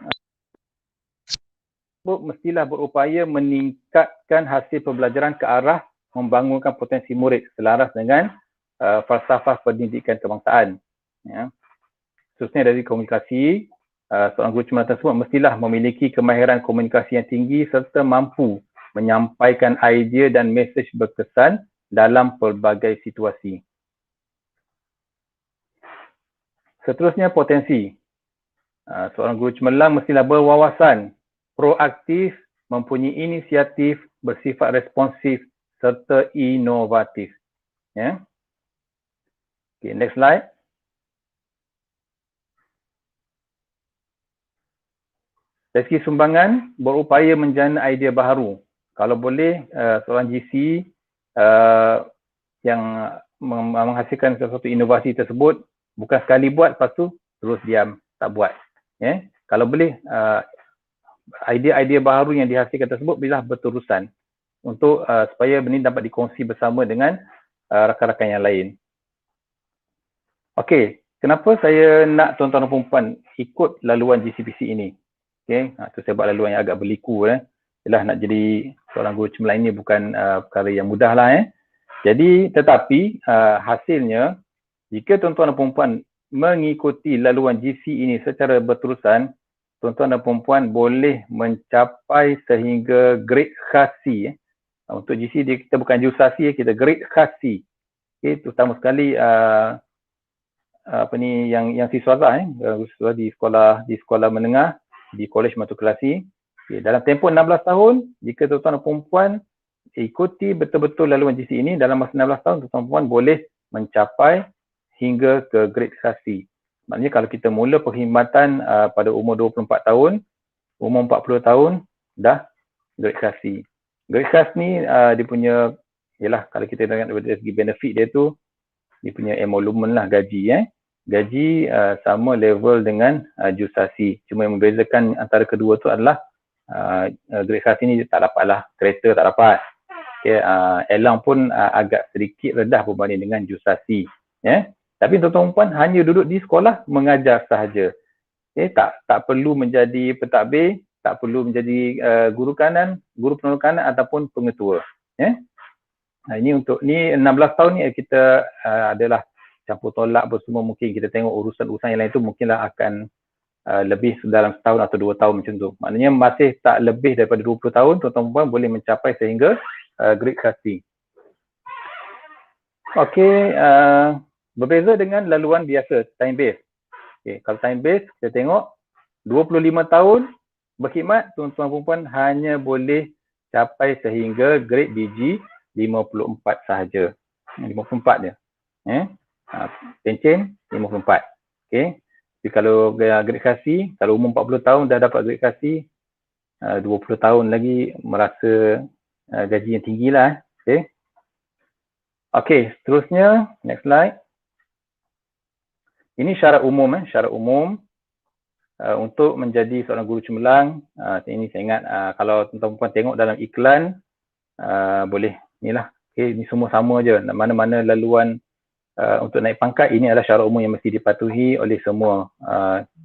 S3: mestilah berupaya meningkatkan hasil pembelajaran ke arah membangunkan potensi murid selaras dengan falsafah pendidikan kebangsaan. Ya. Seterusnya dari komunikasi, seorang guru cemerlang tersebut mestilah memiliki kemahiran komunikasi yang tinggi serta mampu menyampaikan idea dan mesej berkesan dalam pelbagai situasi. Seterusnya potensi. Seorang guru cemerlang mestilah berwawasan, proaktif, mempunyai inisiatif, bersifat responsif serta inovatif. Ya. Okay, next slide. Dari segi sumbangan, berupaya menjana idea baharu. Kalau boleh, seorang GC yang menghasilkan sesuatu inovasi tersebut, bukan sekali buat, lepas tu terus diam, tak buat. Yeah. Kalau boleh, idea-idea baharu yang dihasilkan tersebut bila berterusan untuk supaya benda dapat dikongsi bersama dengan rakan-rakan yang lain. Okey, kenapa saya nak tuan-tuan dan puan ikut laluan GCPC ini? Okey, tu saya buat laluan yang agak berliku. Yalah, nak jadi seorang guru cemerlang ini bukan perkara yang mudah lah. Jadi, tetapi hasilnya, jika tuan-tuan dan puan mengikuti laluan GC ini secara berterusan, tuan-tuan dan puan boleh mencapai sehingga grade khasi. Untuk GC kita bukan jusasi, kita grade khasi. Okay, terutama sekali yang siswaza siswa di sekolah menengah, di kolej matrikulasi. Okay, dalam tempoh 16 tahun, jika tuan-tuan dan puan ikuti betul-betul laluan GC ini, dalam masa 16 tahun tuan-tuan dan puan boleh mencapai hingga ke grade khasi. Maknanya kalau kita mula perkhidmatan pada umur 24 tahun, umur 40 tahun dah grade khasi. Grade khas ni dia punya, yalah kalau kita tengok dari segi benefit dia tu, dia punya emolument lah gaji. Gaji sama level dengan jusasi. Cuma yang membezakan antara kedua tu adalah grade khas ni tak dapat lah, kereta tak dapat. Okay, elang pun agak sedikit redah berbanding dengan jusasi. Tapi tuan-tuan puan hanya duduk di sekolah mengajar sahaja. Okay, tak perlu menjadi pentadbir, tak perlu menjadi guru kanan, guru penolong kanan ataupun pengetua. Ini untuk ni 16 tahun ni kita adalah campur tolak bersemua, mungkin kita tengok urusan-urusan yang lain tu mungkinlah akan lebih dalam setahun atau 2 tahun macam tu. Maknanya masih tak lebih daripada 20 tahun tuan-tuan puan boleh mencapai sehingga grade khasi. Okey, berbeza dengan laluan biasa, time base. Okay, kalau time base, kita tengok 25 tahun berkhidmat, tuan-tuan perempuan hanya boleh capai sehingga grade BG 54 sahaja. 54 je. Pencen 54. Okay. Jadi kalau grade khasi, kalau umur 40 tahun dah dapat grade khasi, 20 tahun lagi merasa gaji yang tinggi lah. Okay. Okay, seterusnya, next slide. Ini syarat umum. Syarat umum. untuk menjadi seorang guru cemerlang, ini saya ingat kalau tuan-tuan tengok dalam iklan, boleh inilah, ini semua sama je, mana-mana laluan untuk naik pangkat, ini adalah syarat umum yang mesti dipatuhi oleh semua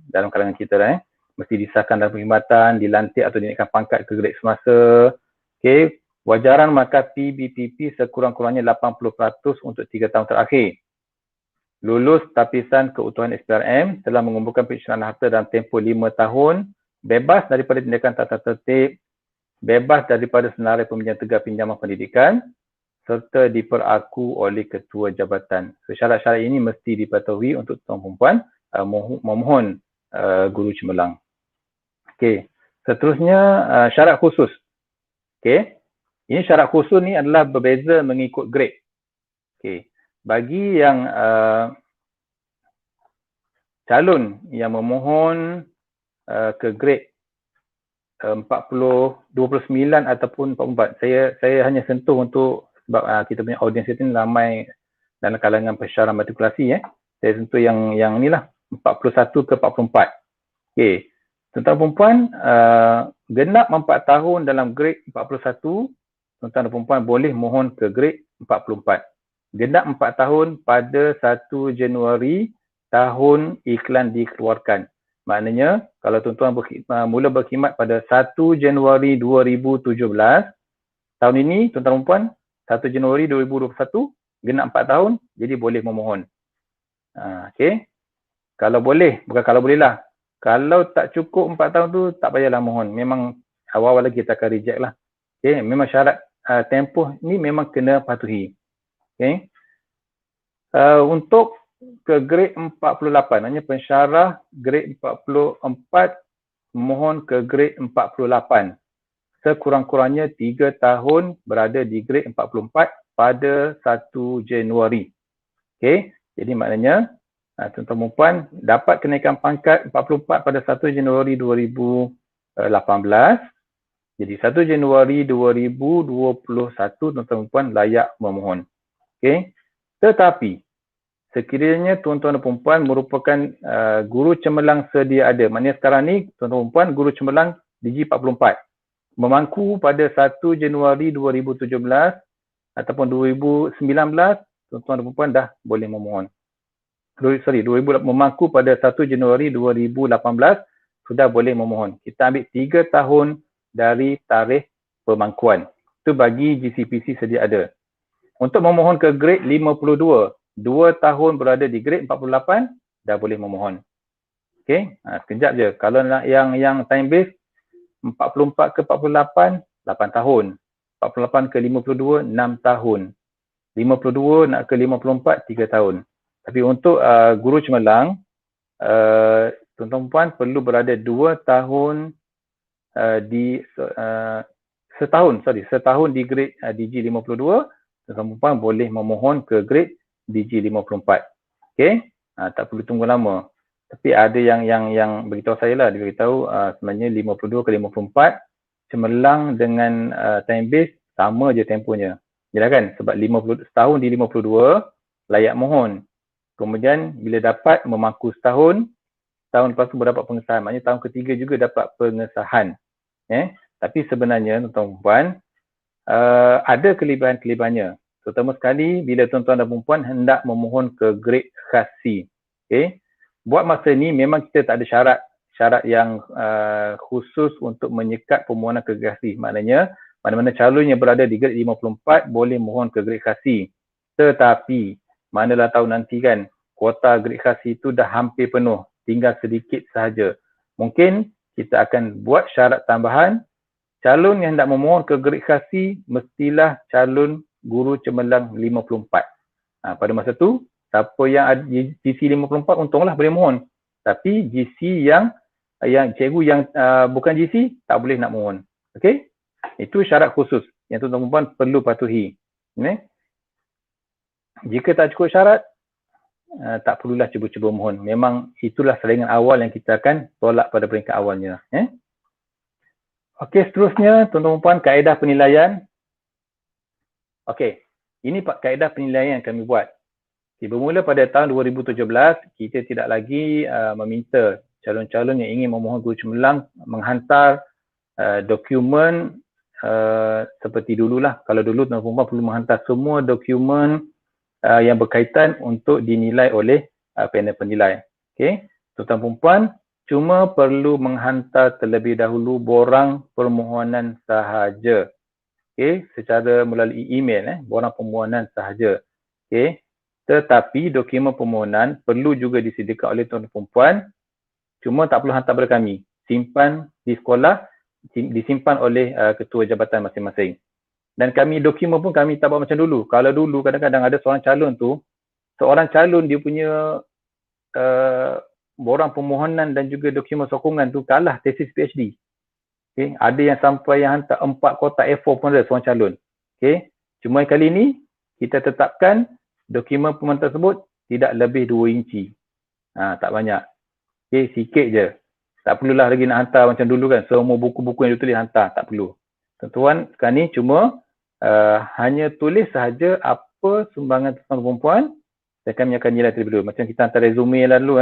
S3: dalam kalangan kita mesti disahkan dalam perkhidmatan, dilantik atau dinaikkan pangkat ke grade semasa. Wajaran markah PBPP sekurang-kurangnya 80% untuk 3 tahun terakhir. Lulus tapisan keutuhan SPRM, telah mengumpulkan pencernaan harta dalam tempoh 5 tahun, bebas daripada tindakan tata tertib, bebas daripada senarai pembinaan tegar pinjaman pendidikan, serta diperaku oleh ketua jabatan. So, syarat-syarat ini mesti dipatuhi untuk tuan perempuan memohon guru cemerlang. Seterusnya syarat khusus. Ini syarat khusus ni adalah berbeza mengikut grade. Bagi yang calon yang memohon ke grade 29 ataupun 44, saya hanya sentuh untuk sebab kita punya audiens itu ramai dalam kalangan pensyarah matrikulasi. Saya sentuh yang inilah 41 ke 44. Tuan-tuan perempuan genap 4 tahun dalam grade 41, tuan-tuan dan perempuan boleh mohon ke grade 44. Genap 4 tahun pada 1 Januari tahun iklan dikeluarkan. Maknanya kalau tuan-tuan mula berkhidmat pada 1 Januari 2017, tahun ini tuan-tuan perempuan 1 Januari 2021 genap 4 tahun, jadi boleh memohon. Kalau boleh, bukan kalau boleh lah. Kalau tak cukup 4 tahun tu tak payahlah mohon. Memang awal-awal lagi kita akan reject lah. Memang syarat tempoh ni memang kena patuhi. Untuk ke grade 48, hanya pensyarah grade 44 mohon ke grade 48. Sekurang-kurangnya 3 tahun berada di grade 44 pada 1 Januari. Jadi maknanya tuan-tuan perempuan dapat kenaikan pangkat 44 pada 1 Januari 2018. Jadi 1 Januari 2021 tuan-tuan perempuan layak memohon. Tetapi sekiranya tuan-tuan dan perempuan merupakan guru cemerlang sedia ada. Maknanya sekarang ni tuan-tuan perempuan guru cemerlang Digi 44. Memangku pada 1 Januari 2017 ataupun 2019, tuan-tuan dan perempuan dah boleh memohon. Memangku pada 1 Januari 2018 sudah boleh memohon. Kita ambil 3 tahun dari tarikh pemangkuan. Itu bagi GCPC sedia ada. Untuk memohon ke grade 52, 2 tahun berada di grade 48, dah boleh memohon. Sekejap je. Kalau nak yang time base, 44 ke 48, 8 tahun. 48 ke 52, 6 tahun. 52 nak ke 54, 3 tahun. Tapi untuk guru cemerlang, tuan-tuan puan perlu berada 2 tahun setahun di grade DG 52, tuan-tuan puan boleh memohon ke grade DG 54. Tak perlu tunggu lama. Tapi ada yang beritahu saya lah, dia beritahu sebenarnya 52 ke 54 cemerlang dengan time base sama je tempohnya. Yalah kan? Sebab setahun di 52 layak mohon. Kemudian bila dapat memangku setahun, tahun lepas tu berdapat pengesahan. Maknanya tahun ketiga juga dapat pengesahan. Tapi sebenarnya tuan-tuan perempuan ada kelebihan-kelebihannya. Terutama sekali bila tuan-tuan dan perempuan hendak memohon ke grade khasi. Buat masa ni memang kita tak ada syarat yang khusus untuk menyekat permohonan ke grade khasi. Maknanya mana-mana calon yang berada di grade 54 boleh mohon ke grade khasi. Tetapi manalah tahu nanti kan, kuota grade khasi itu dah hampir penuh, tinggal sedikit sahaja. Mungkin kita akan buat syarat tambahan, calon yang hendak memohon ke grade khasi mestilah calon guru cemerlang 54. Pada masa tu, siapa yang ada GC 54 untunglah boleh mohon. Tapi GC yang cikgu yang bukan GC tak boleh nak mohon. Itu syarat khusus yang tuan-tuan perempuan perlu patuhi. Jika tak cukup syarat, tak perlulah cuba-cuba mohon. Memang itulah saringan awal yang kita akan tolak pada peringkat awalnya. Seterusnya tuan-tuan perempuan, kaedah penilaian. Ini kaedah penilaian yang kami buat. Bermula pada tahun 2017, kita tidak lagi meminta calon-calon yang ingin memohon guru cemerlang menghantar dokumen seperti dululah. Kalau dulu tuan-tuan perempuan perlu menghantar semua dokumen yang berkaitan untuk dinilai oleh panel penilai. Okey, tuan-tuan perempuan cuma perlu menghantar terlebih dahulu borang permohonan sahaja. Okey, secara melalui email borang permohonan sahaja. Okey, tetapi dokumen permohonan perlu juga disediakan oleh tuan-tuan perempuan, cuma tak perlu hantar kepada kami. Simpan di sekolah, disimpan oleh ketua jabatan masing-masing. Dan kami dokumen pun kami tak buat macam dulu. Kalau dulu kadang-kadang ada seorang calon dia punya borang permohonan dan juga dokumen sokongan tu kalah tesis PhD. Okay. Ada yang sampai yang hantar 4 kotak A4 pun ada seorang calon. Okay. Cuma kali ni kita tetapkan dokumen permohonan tersebut tidak lebih 2 inci. Tak banyak. Okay. Sikit je. Tak perlulah lagi nak hantar macam dulu kan. Semua buku-buku yang ditulis hantar. Tak perlu. Tuan-tuan sekarang ni cuma hanya tulis sahaja apa sumbangan tuan perempuan dan kami akan nilai terlebih dulu. Macam kita hantar resume lah dulu.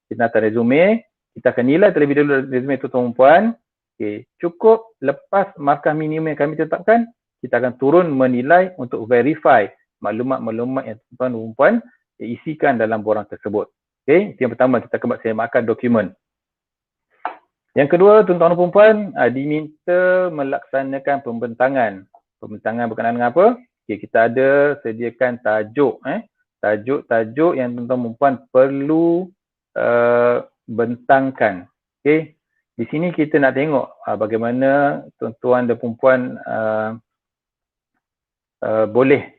S3: Kita hantar resume, kita akan nilai terlebih dulu resume tuan perempuan. Okay. Cukup lepas markah minimum yang kami tetapkan, kita akan turun menilai untuk verify maklumat-maklumat yang tuan perempuan isikan dalam borang tersebut. Okay. Itu yang pertama, kita akan buat semakkan dokumen. Yang kedua, tuan-tuan dan perempuan diminta melaksanakan pembentangan. Pembentangan berkenaan dengan apa? Okay, kita ada sediakan tajuk. Tajuk-tajuk yang tuan-tuan dan perempuan perlu bentangkan. Okay. Di sini kita nak tengok bagaimana tuan-tuan dan perempuan boleh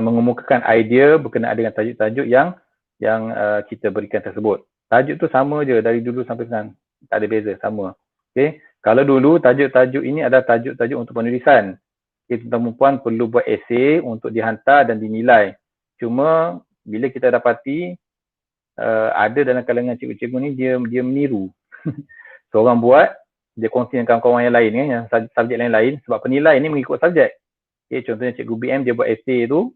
S3: mengemukakan idea berkenaan dengan tajuk-tajuk yang kita berikan tersebut. Tajuk tu sama je dari dulu sampai sekarang. Tak ada beza, sama. Okay. Kalau dulu tajuk-tajuk ini adalah tajuk-tajuk untuk penulisan. Okay, tuan-tuan perempuan perlu buat esei untuk dihantar dan dinilai. Cuma bila kita dapati ada dalam kalangan cikgu-cikgu ni dia meniru. Seorang buat, dia kongsi dengan kawan-kawan yang lain yang subjek lain-lain sebab penilai ni mengikut subjek. Okay, contohnya cikgu BM dia buat esei tu,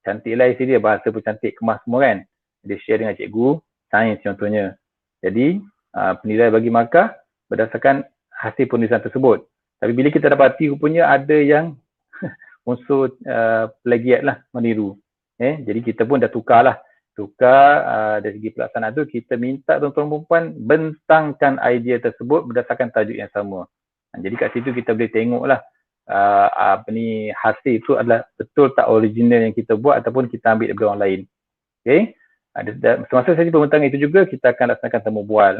S3: cantiklah esei dia, bahasa pun cantik, kemas semua kan. Dia share dengan cikgu sains contohnya. Jadi penilai bagi markah berdasarkan hasil penulisan tersebut. Tapi bila kita dapati rupanya ada yang unsur plagiat lah, meniru. Jadi kita pun dah tukar dari segi pelaksanaan tu, kita minta tuan-tuan perempuan bentangkan idea tersebut berdasarkan tajuk yang sama. Jadi kat situ kita boleh tengoklah hasil tu adalah betul tak original yang kita buat ataupun kita ambil daripada orang lain. Okay. Semasa saja pembentangan itu juga kita akan laksanakan temu bual.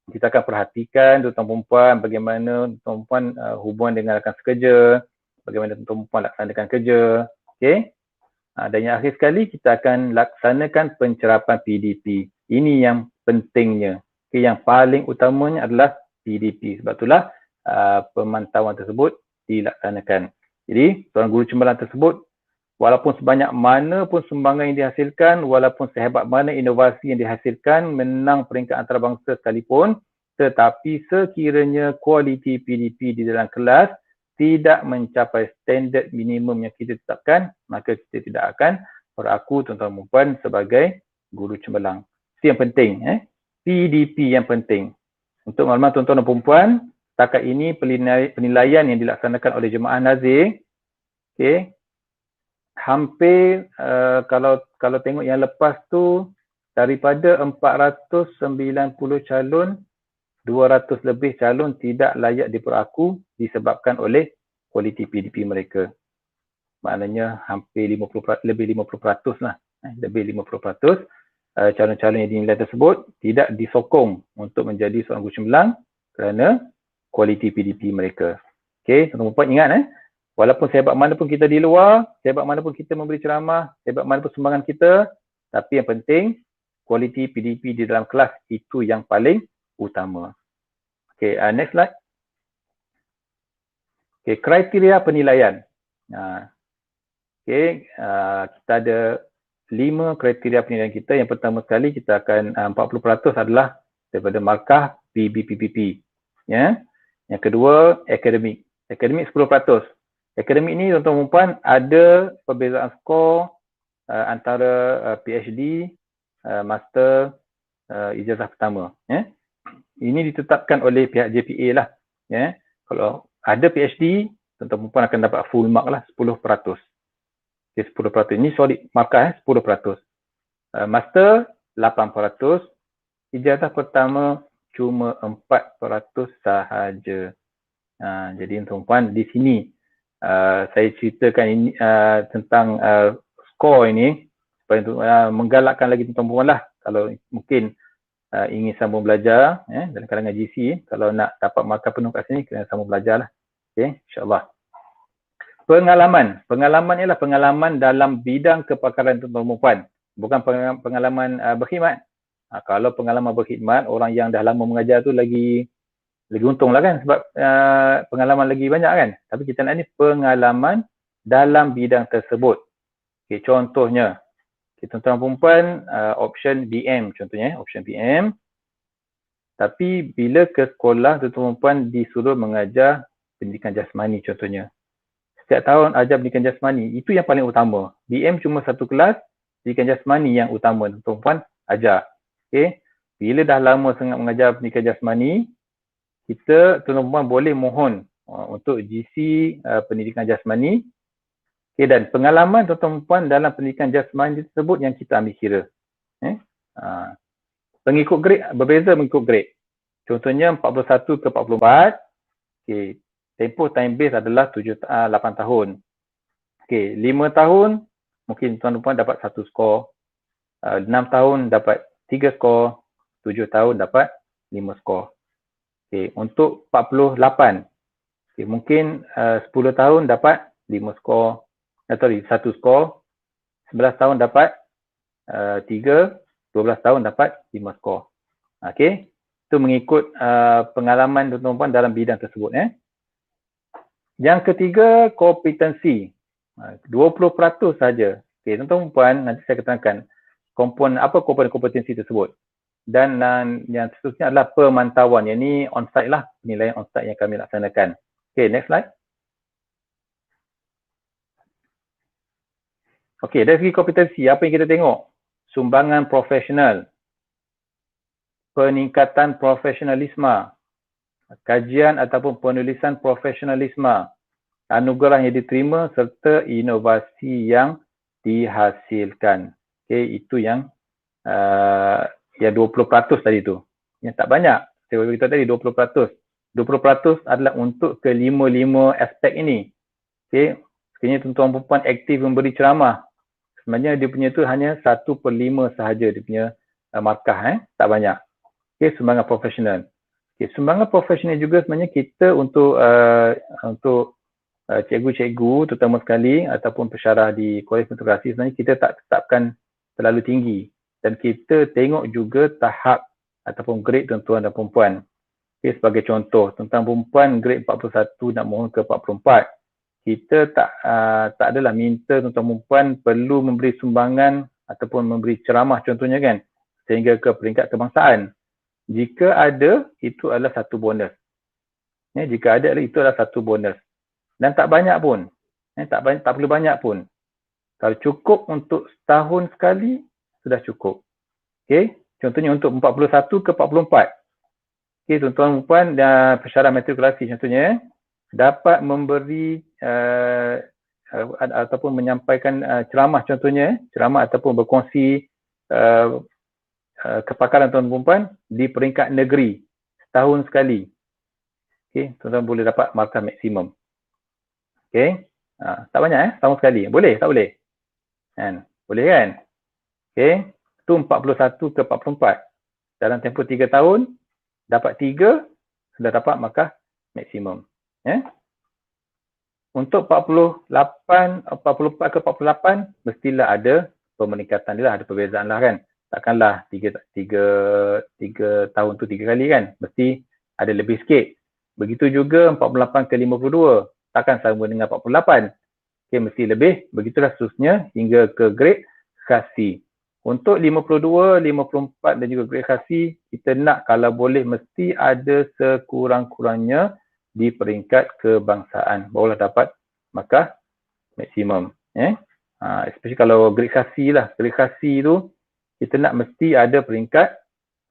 S3: Kita akan perhatikan tuan-tuan perempuan bagaimana tuan-tuan perempuan hubungan dengan rakan sekerja, bagaimana tuan-tuan perempuan laksanakan kerja. Okay. Dan yang akhir sekali kita akan laksanakan pencerapan PDP. Ini yang pentingnya. Okay, yang paling utamanya adalah PDP. Sebab itulah pemantauan tersebut dilaksanakan. Jadi tuan guru cemerlang tersebut, walaupun sebanyak mana pun sumbangan yang dihasilkan, walaupun sehebat mana inovasi yang dihasilkan, menang peringkat antarabangsa sekalipun, tetapi sekiranya kualiti PDP di dalam kelas tidak mencapai standard minimum yang kita tetapkan, maka kita tidak akan beraku tuan-tuan perempuan sebagai guru cemerlang. Itu yang penting. PDP yang penting. Untuk makluman tuan-tuan dan perempuan, setakat ini penilaian yang dilaksanakan oleh jemaah nazir, okay, hampir kalau tengok yang lepas tu, daripada 490 calon, 200 lebih calon tidak layak diperaku disebabkan oleh kualiti PDP mereka. Maknanya hampir 50%, lebih 50% lah. Lebih 50% calon-calon yang dinilai tersebut tidak disokong untuk menjadi seorang guru cemerlang kerana kualiti PDP mereka. Okey, tuan-tuan puan ingat walaupun sehebat mana pun kita di luar, sehebat mana pun kita memberi ceramah, sehebat mana pun sumbangan kita, tapi yang penting kualiti PDP di dalam kelas itu yang paling utama. Okay, next slide. Okay, kriteria penilaian. Okay, kita ada 5 kriteria penilaian kita. Yang pertama sekali kita akan 40% adalah daripada markah PBPPP. Ya. Yang kedua akademik. Akademik 10%. Akademik ni tuan-tuan perempuan ada perbezaan skor antara PhD, master ijazah pertama. Ini ditetapkan oleh pihak JPA lah. Kalau ada PhD, tuan-tuan perempuan akan dapat full mark lah 10%. Okay, 10%. Ini solid markah 10%. Master 8%. Ijazah pertama cuma 4% sahaja. Jadi tuan-tuan di sini saya ceritakan ini tentang skor ini supaya menggalakkan lagi tuan-tuan lah kalau mungkin ingin sambung belajar dalam kalangan GC, kalau nak dapat markah penuh kat sini kena sambung belajar lah. Okay, insyaAllah. Pengalaman ialah pengalaman dalam bidang kepakaran tuan-tuan perempuan, bukan pengalaman berkhidmat. Kalau pengalaman berkhidmat, orang yang dah lama mengajar tu lagi untung lah kan, sebab pengalaman lagi banyak kan. Tapi kita nak ni pengalaman dalam bidang tersebut. Okay, contohnya, tuan-tuan perempuan option BM contohnya, option BM. Tapi bila ke sekolah, tuan-tuan perempuan disuruh mengajar pendidikan jasmani contohnya. Setiap tahun ajar pendidikan jasmani, itu yang paling utama. BM cuma satu kelas, pendidikan jasmani yang utama tuan-tuan perempuan ajar. Okay. Bila dah lama sangat mengajar pendidikan jasmani, kita tuan-tuan perempuan boleh mohon untuk GC pendidikan jasmani. Okay, dan pengalaman tuan-tuan perempuan dalam pendidikan jasmani tersebut yang kita ambil kira. Pengikut grade, berbeza mengikut grade. Contohnya 41 ke 44. Okay. Tempoh time base adalah 8 tahun. Okay. 5 tahun mungkin tuan-tuan perempuan dapat 1 skor. 6 tahun dapat 3 skor. 7 tahun dapat 5 skor. Okay. Untuk 48. Okay. Mungkin 10 tahun dapat 5 skor. 1 skor, 11 tahun dapat 3, 12 tahun dapat 5 skor. Okey, itu mengikut pengalaman tuan-tuan perempuan dalam bidang tersebut. Yang ketiga, kompetensi. 20% saja. Okey, tuan-tuan perempuan nanti saya keterangkan apa komponen kompetensi tersebut. Dan yang seterusnya adalah pemantauan. Yang ini on-site lah, penilaian on-site yang kami laksanakan. Okey, next slide. Okey, dari segi kompetensi, apa yang kita tengok? Sumbangan profesional, peningkatan profesionalisme, kajian ataupun penulisan profesionalisme, anugerah yang diterima serta inovasi yang dihasilkan. Okey, itu yang 20% tadi tu. Yang tak banyak. Saya beritahu tadi 20%. 20% adalah untuk kelima-lima aspek ini. Okey, sekiranya tuan-tuan perempuan aktif memberi ceramah, sebenarnya dia punya tu hanya 1/5 sahaja dia punya markah, tak banyak. Okay, sumbangan profesional. Okay, sumbangan profesional juga sebenarnya kita untuk cikgu-cikgu terutama sekali ataupun pensyarah di Kolej Fotografi, sebenarnya kita tak tetapkan terlalu tinggi. Dan kita tengok juga tahap ataupun grade tuan-tuan dan perempuan. Okay, sebagai contoh, tuan-tuan perempuan grade 41 nak mohon ke 44. Kita tak adalah minta tuan-tuan perempuan perlu memberi sumbangan ataupun memberi ceramah contohnya kan, sehingga ke peringkat kebangsaan. Jika ada, itu adalah satu bonus. Jika ada, itu adalah satu bonus. Dan tak banyak pun. Tak perlu banyak pun. Kalau cukup untuk setahun sekali, sudah cukup. Okay? Contohnya untuk 41 ke 44. Okay, tuan-tuan perempuan dan pensyarah matrikulasi contohnya, dapat memberi ataupun menyampaikan ceramah contohnya, ceramah ataupun berkongsi kepakaran tuan-tuan perempuan di peringkat negeri setahun sekali. Okey, tuan-tuan boleh dapat markah maksimum. Okey. Tak banyak setahun sekali. Boleh, tak boleh? Kan? Boleh kan? Okey, itu 41 ke 44. Dalam tempoh 3 tahun dapat 3 sudah dapat markah maksimum. Untuk 44 ke 48 mestilah ada pemeningkatan dia lah, ada perbezaan lah kan. Takkanlah 3 tahun tu 3 kali kan. Mesti ada lebih sikit. Begitu juga 48 ke 52. Takkan sama dengan 48. Okay, mesti lebih. Begitulah seterusnya hingga ke grade khasi. Untuk 52, 54 dan juga grade khasi, kita nak kalau boleh mesti ada sekurang-kurangnya di peringkat kebangsaan, barulah dapat markah maksimum. Especially kalau grade khasi lah. Grade khasi tu kita nak mesti ada peringkat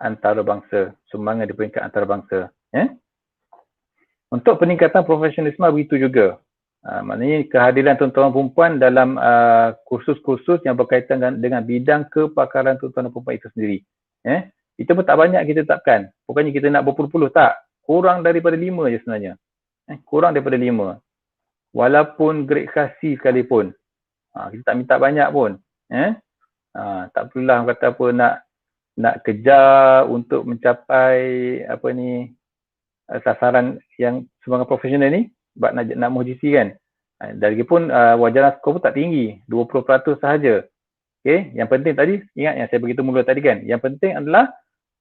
S3: antarabangsa, sumbangan di peringkat antarabangsa. Untuk peningkatan profesionalisme begitu juga. Maknanya kehadiran tuan-tuan perempuan dalam kursus-kursus yang berkaitan dengan bidang kepakaran tuan-tuan dan perempuan itu sendiri. Itu pun tak banyak kita tetapkan. Bukannya kita nak berpuluh-puluh, tak. Kurang daripada 5 je sebenarnya. Kurang daripada 5. Walaupun grade khasi sekalipun. Kita tak minta banyak pun. Tak perlulah kata apa nak kejar untuk mencapai sasaran yang sumbangan profesional ni sebab nak MOHGC kan. Lagipun wajaran skor pun tak tinggi, 20% sahaja. Okey, yang penting tadi ingat yang saya beritahu mula tadi kan, yang penting adalah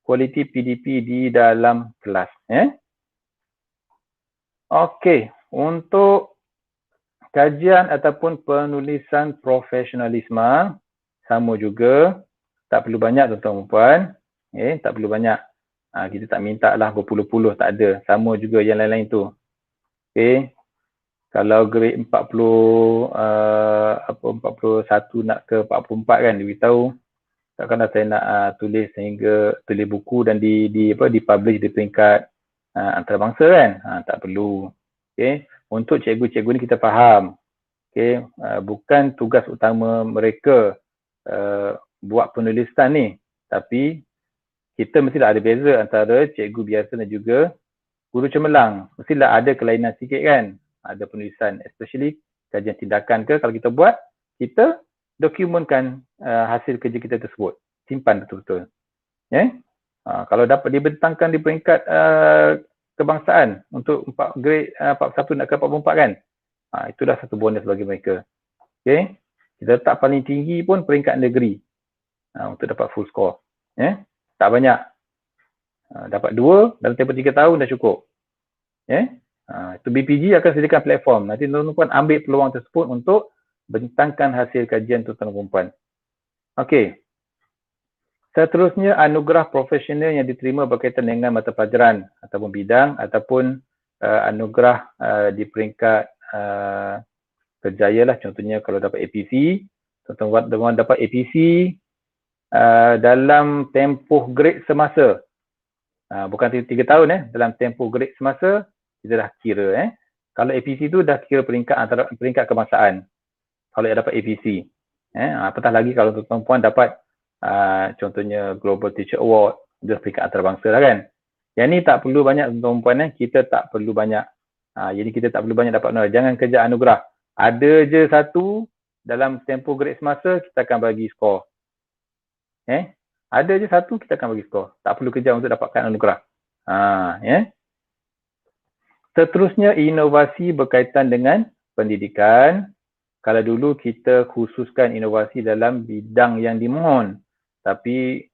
S3: kualiti PDP di dalam kelas. Okey, untuk kajian ataupun penulisan profesionalisme sama juga, tak perlu banyak tuan-tuan puan. Tak perlu banyak. Kita tak minta lah berpuluh-puluh, tak ada. Sama juga yang lain-lain tu. Okey. Kalau grade 41 nak ke 44 kan, dia beritahu takkanlah saya nak tulis sehingga tulis buku dan dipublish di peringkat antarabangsa kan. Tak perlu. Okey. Untuk cikgu-cikgu ni kita faham. Okey, bukan tugas utama mereka buat penulisan ni, tapi kita mestilah ada beza antara cikgu biasa dan juga guru cemerlang. Mestilah ada kelainan sikit kan, ada penulisan, especially kajian tindakan ke, kalau kita buat, kita dokumenkan hasil kerja kita tersebut, simpan betul-betul. Kalau dapat dibentangkan di peringkat kebangsaan untuk grade 41 nak ke 44 kan, itulah satu bonus bagi mereka. Okay. Kita letak paling tinggi pun peringkat negeri untuk dapat full score. Tak banyak. Dapat 2 dalam tempoh 3 tahun dah cukup. Itu BPG akan sediakan platform. Nanti tuan-tuan ambil peluang tersebut untuk bentangkan hasil kajian tuan-tuan perempuan. Okey. Seterusnya, anugerah profesional yang diterima berkaitan dengan mata pelajaran ataupun bidang ataupun anugerah di peringkat kerjaya lah. Contohnya kalau dapat APC, tuan-tuan dapat APC dalam tempoh grade semasa. Bukan 3 tahun dalam tempoh grade semasa, kita dah kira. Kalau APC tu dah kira peringkat kebangsaan. Kalau yang dapat APC. Apatah lagi kalau tuan-tuan puan dapat contohnya Global Teacher Award, dia peringkat antarabangsa lah kan. Yang ni tak perlu banyak tuan-tuan puan, kita tak perlu banyak. Jadi kita tak perlu banyak dapat anugerah. Jangan kejar anugerah. Ada je satu dalam tempoh grade semasa, kita akan bagi skor. Ada je satu, kita akan bagi skor. Tak perlu kejar untuk dapatkan anugerah. Seterusnya, inovasi berkaitan dengan pendidikan. Kalau dulu kita khususkan inovasi dalam bidang yang dimohon, tapi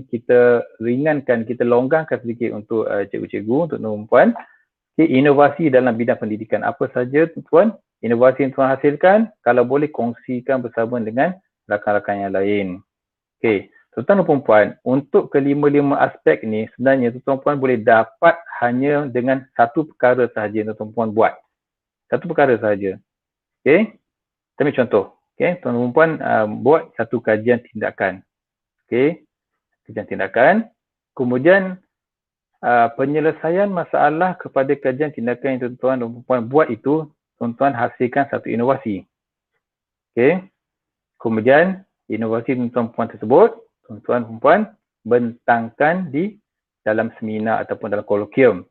S3: kita ringankan, kita longgarkan sedikit untuk cikgu-cikgu, untuk perempuan. Inovasi dalam bidang pendidikan. Apa saja tuan-tuan inovasi yang tuan hasilkan, kalau boleh kongsikan bersama dengan rakan-rakan yang lain. Okey, tuan-tuan dan perempuan, untuk kelima-lima aspek ni sebenarnya tuan-tuan dan perempuan boleh dapat hanya dengan satu perkara sahaja yang tuan-tuan dan perempuan buat. Satu perkara sahaja. Okey, kita ambil contoh. Okey, tuan-tuan dan perempuan buat satu kajian tindakan. Okey, kajian tindakan. Kemudian penyelesaian masalah kepada kajian tindakan yang tuan-tuan dan perempuan buat itu, tuan-tuan hasilkan satu inovasi. Okey. Kemudian inovasi tuan-tuan perempuan tersebut, tuan-tuan dan perempuan bentangkan di dalam seminar ataupun dalam kolokium.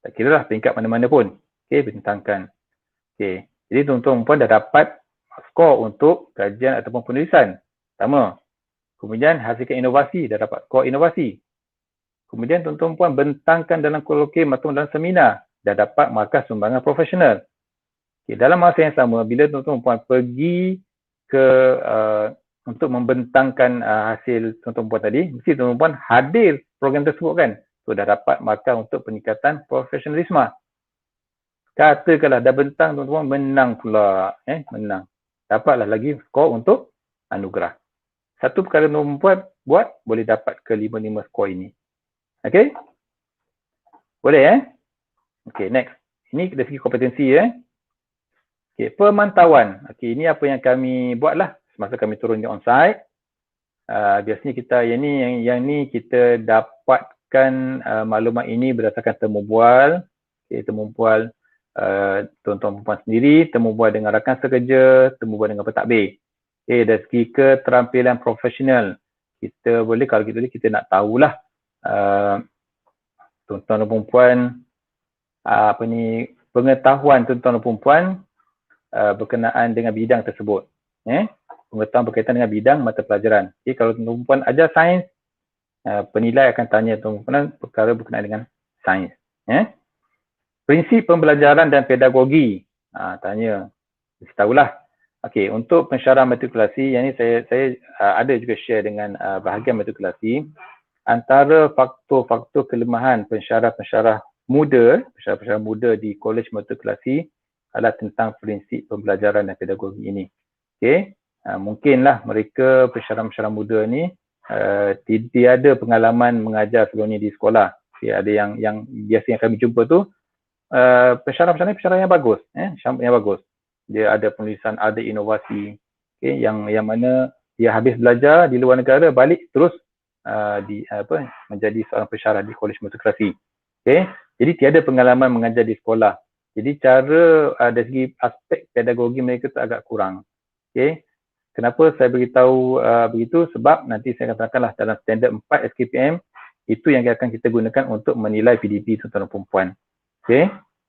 S3: Tak kira lah peringkat mana-mana pun. Okey, bentangkan. Okey. Jadi tuan-tuan perempuan dah dapat skor untuk kajian ataupun penulisan. Pertama. Kemudian hasilkan inovasi, dah dapat skor inovasi. Kemudian tuan-tuan puan bentangkan dalam kolokium atau dalam seminar, dah dapat markah sumbangan profesional. Okay, dalam masa yang sama, bila tuan-tuan puan pergi ke untuk membentangkan hasil tuan-tuan puan tadi, mesti tuan-tuan puan hadir program tersebut kan. So dah dapat markah untuk peningkatan profesionalisme. Katakanlah dah bentang, tuan-tuan menang pula. Menang. Dapatlah lagi skor untuk anugerah. Satu perkara tuan-tuan buat, boleh dapat ke 5 skor ini. Okey? Boleh Okey, next. Ini dari segi kompetensi Okey, pemantauan. Okey, ini apa yang kami buatlah semasa kami turun di onsite. Biasanya kita yang ni kita dapatkan maklumat ini berdasarkan temu bual, temu bual tuan-tuan perempuan sendiri, temu bual dengan rakan sekerja, temu bual dengan pentadbir. Dari segi keterampilan profesional, kita boleh, kalau kita nak tahulah tuan-tuan dan perempuan pengetahuan tuan-tuan dan perempuan berkenaan dengan bidang tersebut. Pengetahuan berkaitan dengan bidang mata pelajaran. Kalau tuan-tuan perempuan ajar sains, penilai akan tanya tuan-tuan perkara berkenaan dengan sains. Prinsip pembelajaran dan pedagogi, tanya, mesti tahulah. Okey, untuk pensyarah matrikulasi, yang ni saya ada juga share dengan bahagian matrikulasi. Antara faktor-faktor kelemahan pensyarah-pensyarah muda di kolej matrikulasi adalah tentang prinsip pembelajaran dan pedagogi ini. Okey, mungkinlah mereka pensyarah-pensyarah muda ni tiada pengalaman mengajar sebelum ni di sekolah. Ada yang biasa yang kami jumpa tu pensyarah-pensyarah ni pensyarah yang bagus, yang bagus. Dia ada penulisan, ada inovasi, yang mana dia habis belajar di luar negara, balik terus menjadi seorang pensyarah di kolej matrikulasi. Jadi tiada pengalaman mengajar di sekolah. Jadi cara dari segi aspek pedagogi mereka tu agak kurang. Kenapa saya beritahu begitu? Sebab nanti saya katakanlah dalam standard 4 SKPM, itu yang akan kita gunakan untuk menilai PDP tuan-tuan dan perempuan.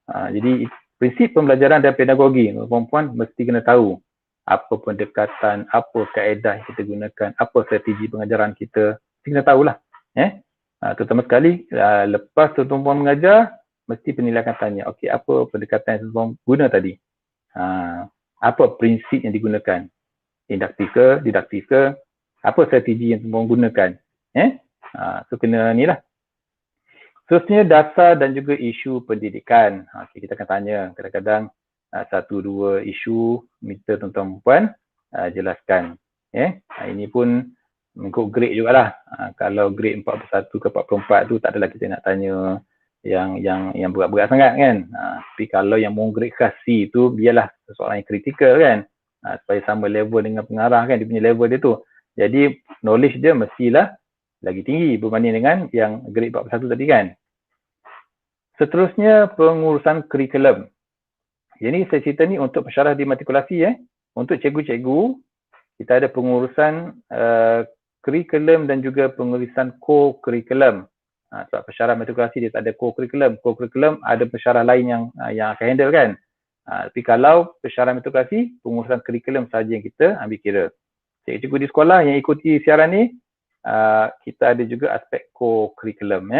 S3: Jadi prinsip pembelajaran dan pedagogi, perempuan mesti kena tahu apa pendekatan, apa kaedah yang kita gunakan, apa strategi pengajaran kita, mesti kena tahulah. Terutama sekali lepas tuan-tuan perempuan mengajar, mesti penilai akan tanya, okey, apa pendekatan yang tuan-tuan guna tadi? Apa prinsip yang digunakan? Induktif ke, didaktif ke? Apa strategi yang tuan-tuan gunakan? So kena ni lah. Seterusnya dasar dan juga isu pendidikan. Kita akan tanya kadang-kadang satu dua isu minta tuan-tuan perempuan jelaskan. Ini pun mengikut grade jugalah. Kalau grade 41 ke 44 tu tak adalah kita nak tanya yang berat-berat sangat kan. Tapi kalau yang mau grade khas C tu biarlah soalan yang kritikal kan. Supaya sama level dengan pengarah kan, dia punya level dia tu. Jadi knowledge dia mestilah lagi tinggi berbanding dengan yang grade 41 tadi kan. Seterusnya pengurusan kurikulum. Jadi saya cerita ni untuk pensyarah di matrikulasi Untuk cikgu-cikgu, kita ada pengurusan kurikulum dan juga pengurusan co-kurikulum. Sebab pensyarah matrikulasi dia tak ada co-kurikulum. Co-kurikulum ada pensyarah lain yang akan handle kan. Tapi kalau pensyarah matrikulasi, pengurusan kurikulum saja yang kita ambil kira. Cikgu-cikgu di sekolah yang ikuti siaran ni, kita ada juga aspek co-kurikulum.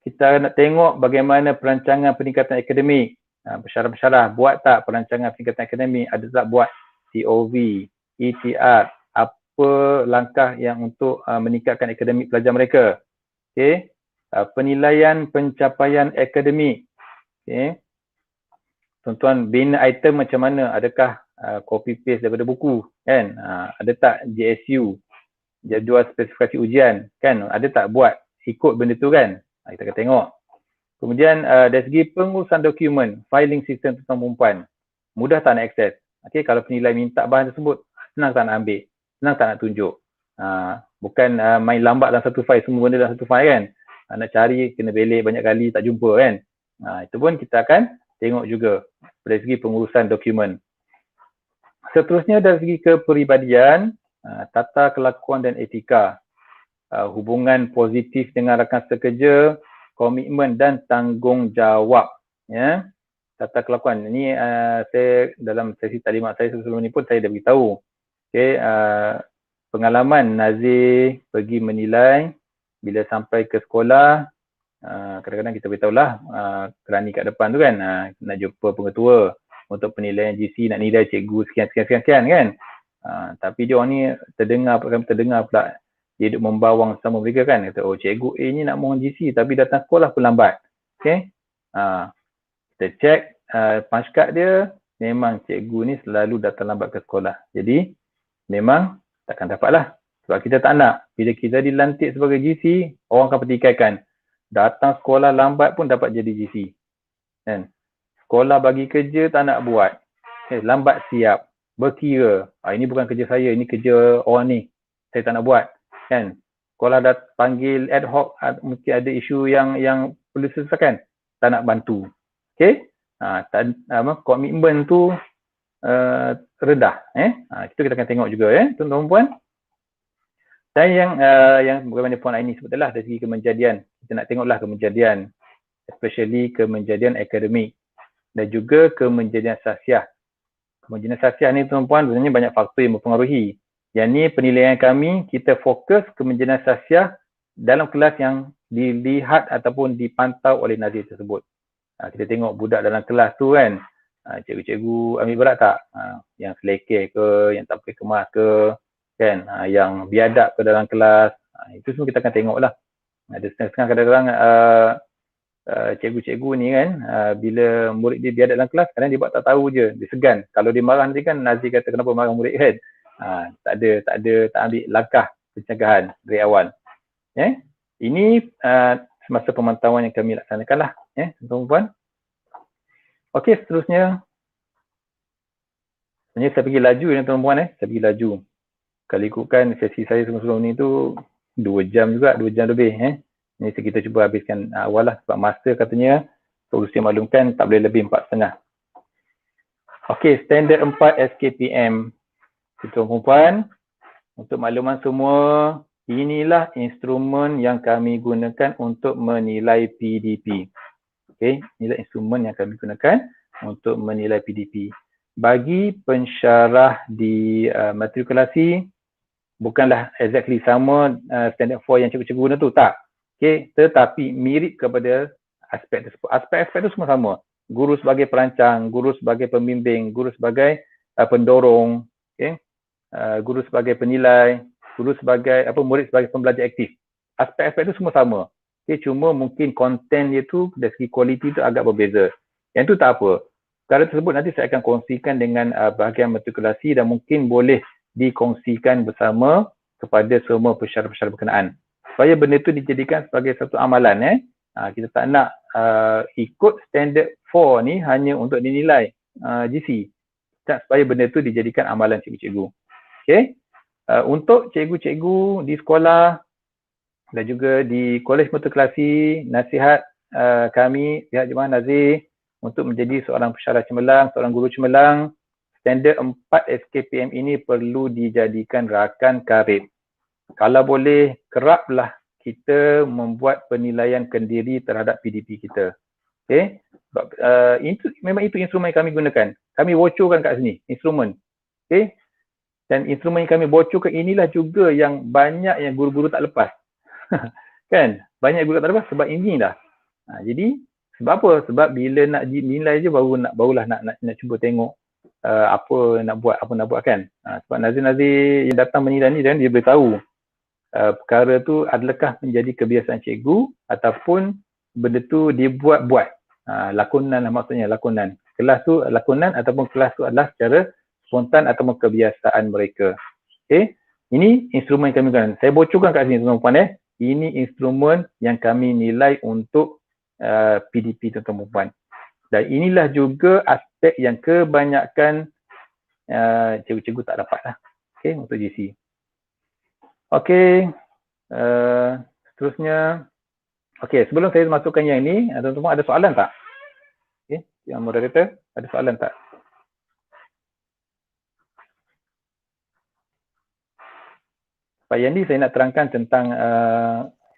S3: Kita nak tengok bagaimana perancangan peningkatan akademik. Pensyarah-pensyarah buat tak perancangan peningkatan akademik, ada tak buat COV, ETR, apa langkah yang untuk meningkatkan akademik pelajar mereka. Penilaian pencapaian akademik. Tuan-tuan bina item macam mana? Adakah copy paste daripada buku kan? Ada tak JSU, jadual spesifikasi ujian kan? Ada tak buat ikut benda tu kan? Kita akan tengok. Kemudian dari segi pengurusan dokumen, filing sistem tuan-tuan perempuan, mudah tak nak akses? Kalau penilai minta bahan tersebut, senang tak nak ambil? Senang tak nak tunjuk? Bukan main lambat dalam satu file, semua benda dalam satu file kan? Nak cari, kena belik banyak kali, tak jumpa kan? Itu pun kita akan tengok juga dari segi pengurusan dokumen. Seterusnya dari segi kepribadian, tata kelakuan dan etika, hubungan positif dengan rakan sekerja, komitmen dan tanggungjawab. Tata kelakuan ini saya dalam sesi taklimat saya sebelum ni pun saya dah beritahu. Pengalaman Nazir pergi menilai bila sampai ke sekolah, kadang-kadang kita beritahulah kerani kat depan tu kan, nak jumpa pengetua untuk penilaian GC, nak nilai cikgu sekian kan. Tapi dia orang ni terdengar pula dia duduk membawang sama mereka kan, kata oh cikgu A ni nak mohon GC tapi datang sekolah pun lambat. Kita check punch card dia, memang cikgu ni selalu datang lambat ke sekolah. Jadi memang takkan dapat lah. Sebab kita tak nak bila kita dilantik sebagai GC, orang akan petikaikan datang sekolah lambat pun dapat jadi GC kan. Sekolah bagi kerja tak nak buat, lambat siap, berkira ini bukan kerja saya, ini kerja orang ni. saya tak nak buat, kan. Sekolah dah panggil ad hoc, mungkin ada isu yang perlu selesaikan, tak nak bantu. Okey, komitmen tu rendah. Itu kita akan tengok juga, tuan-tuan puan. Dan yang bagaimana Puan Aini sebutlah dari segi kemenjadian, kita nak tengoklah kemenjadian, especially kemenjadian akademik dan juga kemenjadian sasiah. Kemenjadian sasiah ni tuan-puan sebenarnya banyak faktor yang mempengaruhi. Yang ni penilaian kami, kita fokus kemenjadian sasiah dalam kelas yang dilihat ataupun dipantau oleh nazir tersebut. Kita tengok budak dalam kelas tu kan, cikgu-cikgu ambil berat tak? Yang selekeh ke, yang tak pakai kemas ke, kan? Yang biadab ke dalam kelas. Itu semua kita akan tengok lah. Ada setengah-setengah kadang-kadang cikgu-cikgu ni kan, bila murid dia biadab dalam kelas, kadang dia buat tak tahu je, dia segan. Kalau dia marah nanti kan nazir kata kenapa marah murid kan? Tak ambil langkah pencegahan dari awal. Ini semasa pemantauan yang kami laksanakan lah, tuan-tuan. Okey, seterusnya. Sebenarnya saya pergi laju tuan-tuan, saya pergi laju. Kalau ikutkan sesi saya sebelum ni tu 2 jam juga, 2 jam lebih. Ini kita cuba habiskan awal lah, sebab masa katanya solusi maklumkan tak boleh lebih 4.5. Okey, standard 4 SKPM. Tuan-tuan, untuk makluman semua, inilah instrumen yang kami gunakan untuk menilai PDP. Okey, inilah instrumen yang kami gunakan untuk menilai PDP. Bagi pensyarah di matrikulasi, bukanlah exactly sama standard 4 yang cikgu-cikgu guna tu, tak. Okey, tetapi mirip kepada aspek tersebut. Aspek-aspek itu semua sama. Guru sebagai perancang, guru sebagai pembimbing, guru sebagai pendorong, okey. Guru sebagai penilai, guru sebagai murid sebagai pembelajar aktif. Aspek-aspek itu semua sama. Okay, cuma mungkin konten dia tu dari segi kualiti tu agak berbeza. Yang tu tak apa. Perkara tersebut nanti saya akan kongsikan dengan bahagian matrikulasi dan mungkin boleh dikongsikan bersama kepada semua pensyarah-pensyarah berkenaan. Supaya benda tu dijadikan sebagai satu amalan. Kita tak nak ikut standard 4 ni hanya untuk dinilai GC. Supaya benda tu dijadikan amalan cikgu-cikgu. Okay. Untuk cikgu-cikgu di sekolah dan juga di kolej matrikulasi, nasihat kami pihak Jemaah Nazir untuk menjadi seorang pensyarah cemerlang, seorang guru cemerlang, standard 4 SKPM ini perlu dijadikan rakan karib. Kalau boleh, keraplah kita membuat penilaian kendiri terhadap PDP kita. Okay. Memang itu instrumen yang kami gunakan. Kami bocorkan kat sini, instrumen. Okay. Dan instrumen yang kami bocorkan inilah juga yang banyak yang guru-guru tak lepas. Kan? Banyak guru tak lepas sebab inilah. Jadi, sebab apa? Sebab bila nak nilai je barulah nak cuba tengok apa nak buat kan. Sebab nazir-nazir yang datang menilai ni dan dia beritahu perkara tu adakah menjadi kebiasaan cikgu ataupun benda tu dia buat-buat. Lakonan lah maksudnya, lakonan. Kelas tu lakonan ataupun kelas tu adalah secara spontan ataupun kebiasaan mereka. Okay. Ini instrumen yang kami gunakan. Saya bocorkan kat sini tuan-tuan. Ini instrumen yang kami nilai untuk PDP tuan-tuan. Dan inilah juga aspek yang kebanyakan cikgu-cikgu tak dapat lah. Okay, untuk GC. Okay. Seterusnya. Okay, sebelum saya masukkan yang ini, tuan-tuan ada soalan tak? Okay, yang moderator, ada soalan tak? Yang ini saya nak terangkan tentang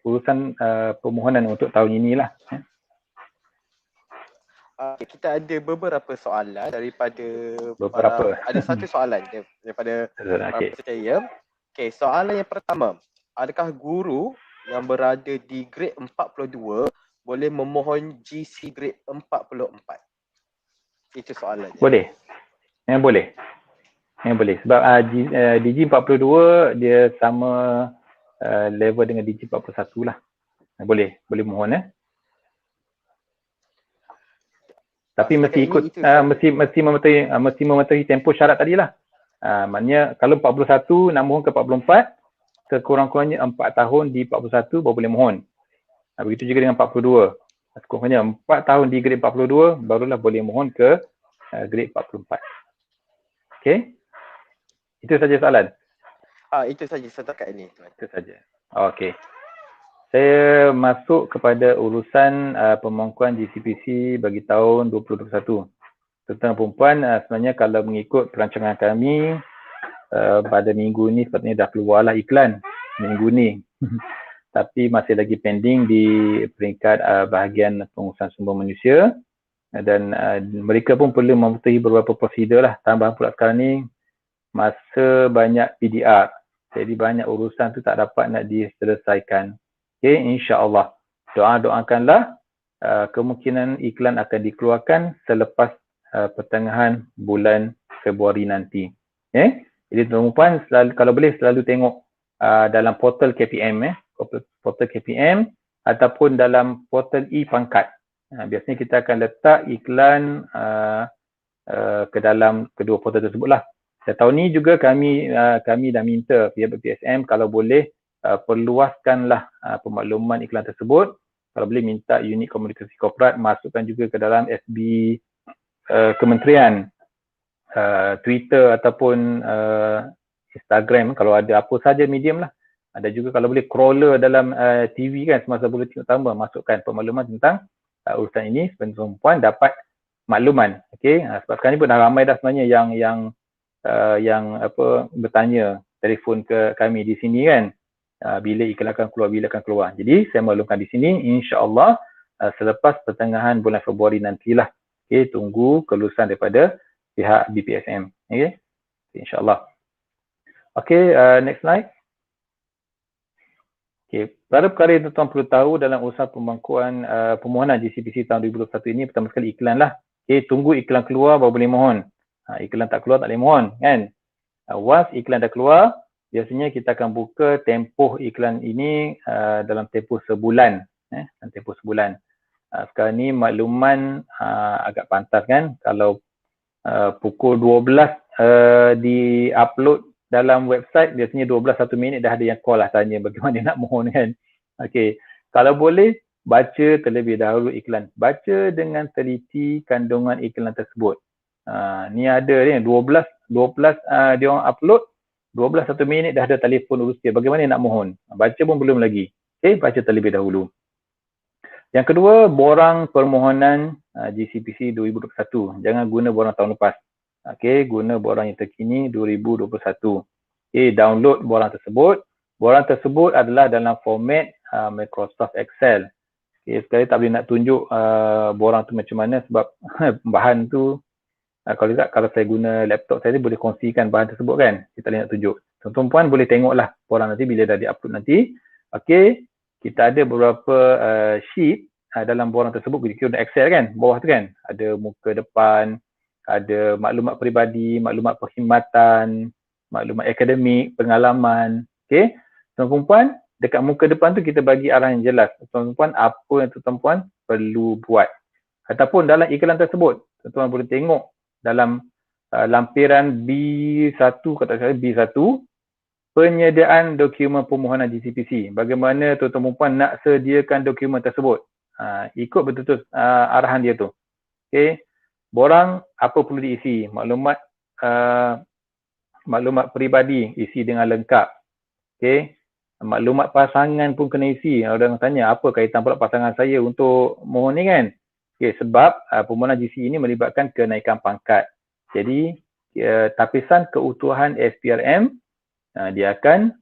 S3: urusan permohonan untuk tahun inilah.
S1: Kita ada beberapa soalan daripada ada satu soalan daripada para peserta. Okey, soalan yang pertama, adakah guru yang berada di grade 42 boleh memohon GC grade 44? Itu soalannya.
S3: Boleh. Yang boleh. Yang boleh. Sebab DG 42 dia sama level dengan DG 41 lah. Boleh mohon Tapi mesti ikut mesti mematuhi tempoh syarat tadilah. Maknanya kalau 41 nak mohon ke 44, sekurang-kurangnya 4 tahun di 41 baru boleh mohon. Begitu juga dengan 42. Sekurang-kurangnya 4 tahun di grade 42 barulah boleh mohon ke grade 44. Okey. Itu saja soalan.
S1: Itu saja setakat ini, tuan.
S3: Itu saja. Okey. Saya masuk kepada urusan pemangkuan GCPC bagi tahun 2021. Tentang perempuan, sebenarnya kalau mengikut perancangan kami, pada minggu ni sepatutnya dah keluarlah iklan minggu ni. Tapi masih lagi pending di peringkat bahagian pengurusan sumber manusia, dan mereka pun perlu mematuhi beberapa prosedur lah. Tambahan pula sekarang ni masa banyak PDR, jadi banyak urusan tu tak dapat nak diselesaikan. Okay, insya-Allah doakanlah kemungkinan iklan akan dikeluarkan selepas pertengahan bulan Februari nanti. Okay? Jadi tuan-tuan selalu, kalau boleh selalu tengok dalam portal KPM, portal KPM ataupun dalam portal e-pangkat. Biasanya kita akan letak iklan ke dalam kedua portal tersebutlah. Dan tahun ni juga kami dah minta pihak BPSM kalau boleh perluaskanlah pemakluman iklan tersebut. Kalau boleh minta unit komunikasi korporat masukkan juga ke dalam FB kementerian, Twitter ataupun Instagram, kalau ada apa saja medium lah. Ada juga kalau boleh crawler dalam TV kan, semasa buletin utama masukkan pemakluman tentang urusan ini supaya perempuan dapat makluman. Okey, sebab sekarang ni pun dah ramai dah sebenarnya yang bertanya telefon ke kami di sini kan, bila iklan akan keluar, Jadi saya maklumkan di sini, insya-Allah selepas pertengahan bulan Februari nantilah. Okey, tunggu kelulusan daripada pihak BPSM. Okey, insya-Allah. Okey, next slide. Okey, perkara yang tuan-tuan perlu tahu dalam usaha pemangkuan permohonan GCPC tahun 2021 ini, pertama sekali iklan lah. Okey, tunggu iklan keluar baru boleh mohon. Iklan tak keluar tak boleh mohon kan. Once iklan dah keluar, biasanya kita akan buka tempoh iklan ini dalam tempoh sebulan. Dalam tempoh sebulan. Sekarang ni makluman agak pantas kan, kalau pukul 12 di-upload dalam website, biasanya 12-1 minit dah ada yang call lah tanya bagaimana nak mohon kan. Okey, kalau boleh baca terlebih dahulu iklan. Baca dengan teliti kandungan iklan tersebut. Ni ada ni 12 dia orang upload, 12-1 minit dah ada telefon urus dia. Bagaimana nak mohon? Baca pun belum lagi. Okey, baca terlebih dahulu. Yang kedua, borang permohonan GCPC 2021. Jangan guna borang tahun lepas. Okey, guna borang yang terkini 2021. Okey, download borang tersebut. Borang tersebut adalah dalam format Microsoft Excel. Okey, sekali tak boleh nak tunjuk borang tu macam mana sebab bahan tu kalau saya guna laptop saya boleh kongsikan bahan tersebut kan. Kita boleh nak tunjuk. Tuan-tuan boleh tengoklah borang nanti bila dah di-upload nanti. Okey, kita ada beberapa sheet dalam borang tersebut, kita Excel kan, bawah tu kan. Ada muka depan, ada maklumat peribadi, maklumat perkhidmatan, maklumat akademik, pengalaman. Okey, tuan-tuan, dekat muka depan tu kita bagi arahan yang jelas. Tuan-tuan, apa yang tuan-tuan perlu buat. Ataupun dalam iklan tersebut, tuan-tuan boleh tengok dalam lampiran B1, kata saya B1, penyediaan dokumen permohonan GCPC. Bagaimana tuan-tuan nak sediakan dokumen tersebut. Ikut betul-betul arahan dia tu. Okey, borang apa perlu diisi, maklumat peribadi isi dengan lengkap. Okey, maklumat pasangan pun kena isi. Orang tanya apa kaitan pula pasangan saya untuk mohon ni kan. Okey, sebab permohonan GC ini melibatkan kenaikan pangkat. Jadi tapisan keutuhan SPRM dia akan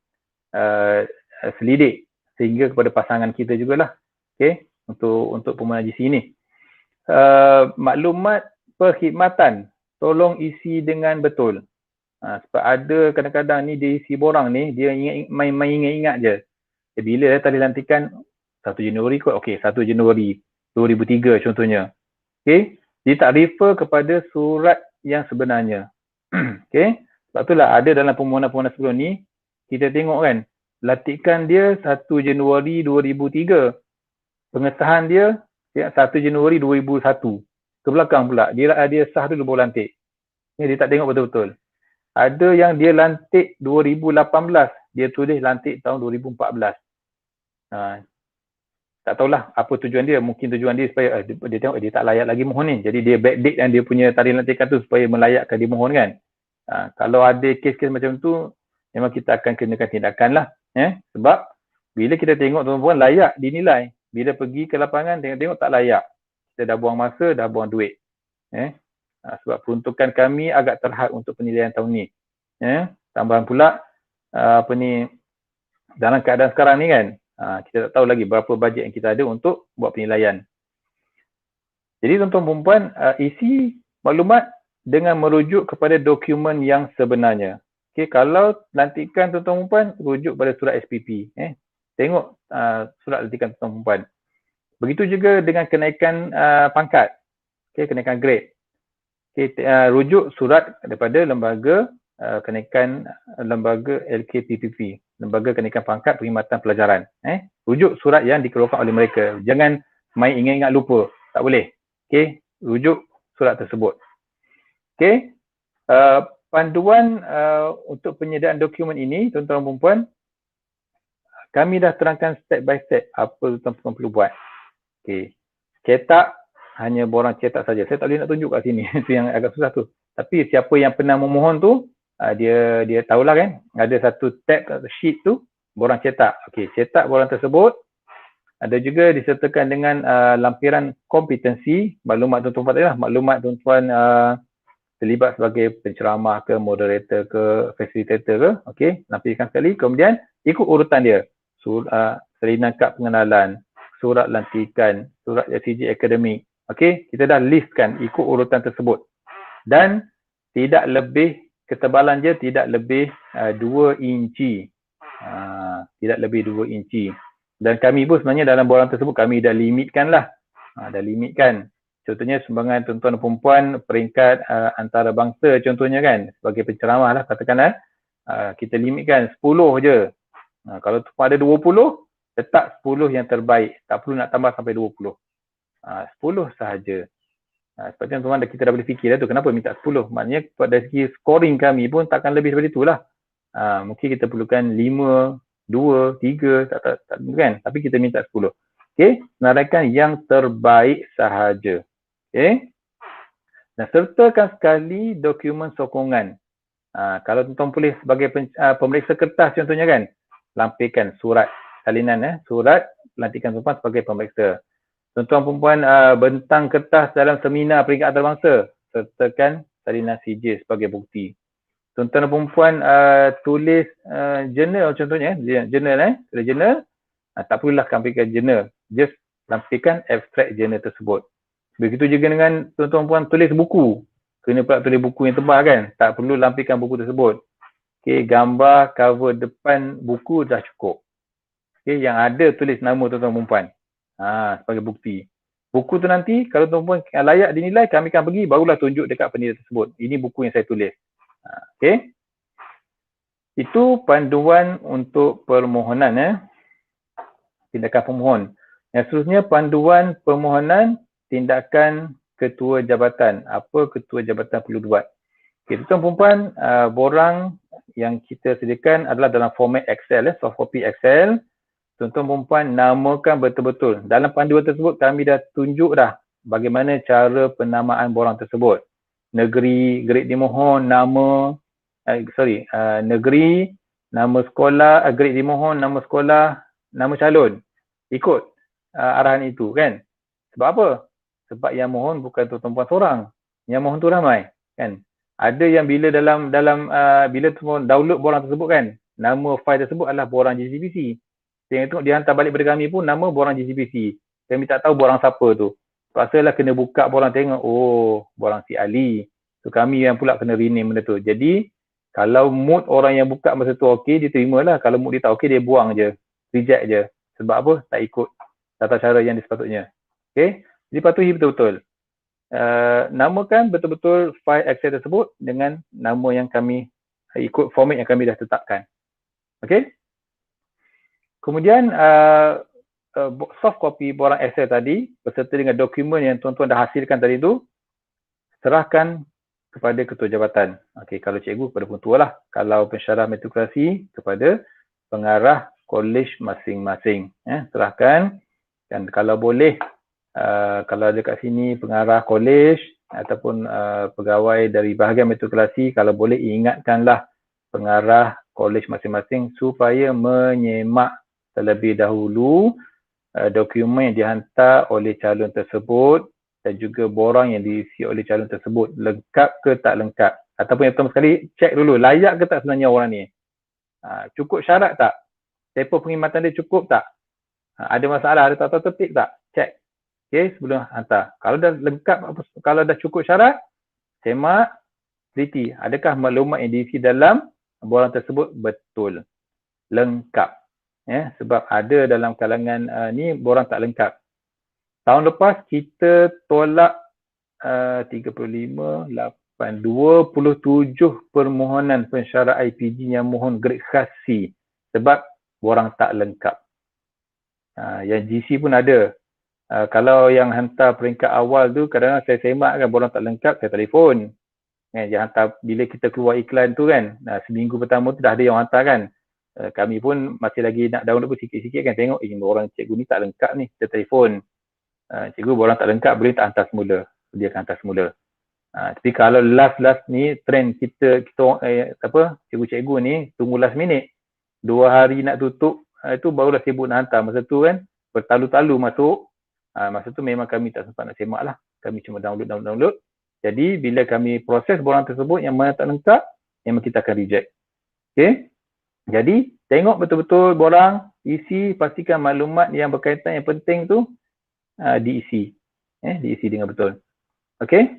S3: selidik sehingga kepada pasangan kita jugalah. Okey, untuk permohonan GC ini. Maklumat perkhidmatan tolong isi dengan betul. Sebab ada kadang-kadang ni dia isi borang ni dia main ingat-ingat je. Bila tarikh lantikan 1 Januari kot. Okey, 1 Januari 2003 contohnya. Okey, dia tak refer kepada surat yang sebenarnya. Okey, sebab itulah ada dalam permohonan-permohonan sebelum ni kita tengok kan, lantikan dia 1 Januari 2003. Pengesahan dia 1 Januari 2001. Ke belakang pula, dia sah dulu baru lantik. Ni dia tak tengok betul-betul. Ada yang dia lantik 2018, dia tulis lantik tahun 2014. Tak tahulah apa tujuan dia. Mungkin tujuan dia supaya dia tengok dia tak layak lagi mohon ni. Jadi dia backdate dan dia punya tarikh lantikan tu supaya melayakkan dia mohon kan. Kalau ada kes-kes macam tu, memang kita akan kenakan tindakan lah. Sebab bila kita tengok tuan-tuan layak dinilai. Bila pergi ke lapangan tengok-tengok tak layak. Kita dah buang masa, dah buang duit. Sebab peruntukan kami agak terhad untuk penilaian tahun ni. Tambahan pula dalam keadaan sekarang ni kan, kita tak tahu lagi berapa bajet yang kita ada untuk buat penilaian. Jadi tuan-tuan dan puan, isi maklumat dengan merujuk kepada dokumen yang sebenarnya. Okay, kalau lantikan tuan-tuan dan puan, rujuk pada surat SPP. Tengok surat lantikan tuan-tuan dan puan. Begitu juga dengan kenaikan pangkat, kenaikan grade. Rujuk surat daripada lembaga kenaikan lembaga LKPPP, lembaga kenaikan pangkat perkhidmatan pelajaran. Rujuk surat yang dikeluarkan oleh mereka. Jangan main ingat-ingat lupa, tak boleh. Rujuk surat tersebut. Panduan untuk penyediaan dokumen ini, tuan-tuan dan puan, kami dah terangkan step by step apa tuan-tuan perlu buat. Cetak, hanya borang cetak saja. Saya tak boleh nak tunjuk kat sini. Itu yang agak susah tu. Tapi siapa yang pernah memohon tu, dia tahulah kan. Ada satu tab sheet tu, borang cetak. Cetak borang tersebut. Ada juga disertakan dengan lampiran kompetensi, maklumat tuan-tuan tadi lah. Maklumat tuan-tuan terlibat sebagai penceramah ke, moderator ke, facilitator ke. Lampirkan sekali. Kemudian ikut urutan dia. Salinan kad pengenalan, surat lantikan, surat SCG akademik. Kita dah listkan ikut urutan tersebut. Dan tidak lebih, ketebalan dia tidak lebih 2 inci. Tidak lebih 2 inci. Dan kami pun sebenarnya dalam borang tersebut kami dah limitkan lah. Dah limitkan. Contohnya sumbangan tuan-tuan dan puan peringkat antarabangsa contohnya kan. Sebagai penceramah lah katakanlah. Kita limitkan 10 je. Kalau ada 20, letak 10 yang terbaik. Tak perlu nak tambah sampai 20. 10 sahaja. Sebab tu tuan-tuan kita dah boleh fikir dah tu. Kenapa minta 10? Maknanya pada segi scoring kami pun takkan lebih daripada itulah. Mungkin kita perlukan 5, 2, 3, tak kan. Tapi kita minta 10. Senaraikan yang terbaik sahaja. Dan sertakan sekali dokumen sokongan. Kalau tuan-tuan boleh sebagai pemeriksa kertas contohnya kan, lampirkan surat salinan, surat lantikan tuan-tuan sebagai pemeriksa. Tuan-tuan perempuan bentang kertas dalam seminar peringkat antarabangsa, sertakan salinan CJ sebagai bukti. Tuan-tuan dan perempuan tulis jurnal contohnya, jurnal, tak perlulah lampirkan jurnal, just lampirkan abstrak jurnal tersebut. Begitu juga dengan tuan-tuan perempuan tulis buku, kena pula tulis buku yang tebal kan, tak perlu lampirkan buku tersebut. Gambar cover depan buku dah cukup. Yang ada tulis nama tuan-tuan perempuan sebagai bukti. Buku tu nanti kalau tuan-tuan layak dinilai, kami akan pergi barulah tunjuk dekat penilai tersebut. Ini buku yang saya tulis. Itu panduan untuk permohonan, tindakan pemohon. Yang seterusnya panduan permohonan tindakan ketua jabatan. Apa ketua jabatan perlu buat? Tuan-tuan perempuan, borang yang kita sediakan adalah dalam format Excel, soft copy Excel. Tuan-tuan perempuan namakan betul-betul. Dalam panduan tersebut kami dah tunjuk dah bagaimana cara penamaan borang tersebut. Negeri, grade dimohon, negeri, nama sekolah, grade dimohon, nama sekolah, nama calon. Ikut arahan itu kan. Sebab apa? Sebab yang mohon bukan tuan-tuan perempuan seorang. Yang mohon tu ramai kan. Ada yang bila bila tuan download borang tersebut kan, nama file tersebut adalah borang JCPC. Yang itu dia hantar balik pada kami pun nama borang JCPC. Kami tak tahu borang siapa tu. Pasalah kena buka borang tengok, oh borang si Ali. So kami yang pula kena rename benda tu. Jadi kalau mood orang yang buka masa tu okey, dia terimalah. Kalau mood dia tak okey, dia buang je. Reject je. Sebab apa? Tak ikut tata cara yang sepatutnya. Jadi patuhi betul-betul. Namakan betul-betul file Excel tersebut dengan nama yang kami ikut format yang kami dah tetapkan. Kemudian soft copy borang Excel tadi beserta dengan dokumen yang tuan-tuan dah hasilkan tadi tu, serahkan kepada ketua jabatan. Kalau cikgu kepada pengetua lah. Kalau pensyarah matrikulasi kepada pengarah kolej masing-masing. Serahkan. Dan kalau boleh, kalau ada kat sini pengarah kolej ataupun pegawai dari bahagian matrikulasi, kalau boleh ingatkanlah pengarah kolej masing-masing supaya menyemak terlebih dahulu dokumen yang dihantar oleh calon tersebut dan juga borang yang diisi oleh calon tersebut lengkap ke tak lengkap. Ataupun yang pertama sekali, cek dulu layak ke tak sebenarnya orang ni. Cukup syarat tak? Tempoh perkhidmatan dia cukup tak? Ada masalah, ada tata tertib tak? Cek. Okay, sebelum hantar. Kalau dah lengkap, kalau dah cukup syarat, semak, teliti. Adakah maklumat yang diisi dalam borang tersebut betul? Lengkap. Sebab ada dalam kalangan ni borang tak lengkap. Tahun lepas kita tolak 35, 8, 27 permohonan pensyarat IPG yang mohon grade khas C sebab borang tak lengkap. Yang GC pun ada. Kalau yang hantar peringkat awal tu kadang-kadang saya semak kan borang tak lengkap, saya telefon. Yang hantar bila kita keluar iklan tu kan, seminggu pertama tu dah ada yang hantar kan. Kami pun masih lagi nak download pun sikit-sikit kan, tengok borang cikgu ni tak lengkap ni, kita telefon. Cikgu borang tak lengkap, boleh tak hantar semula? Dia akan hantar semula. Tapi kalau last ni trend kita cikgu-cikgu ni tunggu last minute, 2 hari nak tutup, itu barulah sibuk nak hantar. Masa tu kan bertalu-talu masuk. Masa tu memang kami tak sempat nak semak lah. Kami cuma download. Jadi bila kami proses borang tersebut yang mana tak lengkap, memang kita akan reject. Okay. Jadi tengok betul-betul borang, isi, pastikan maklumat yang berkaitan yang penting tu diisi. Diisi dengan betul. Okay.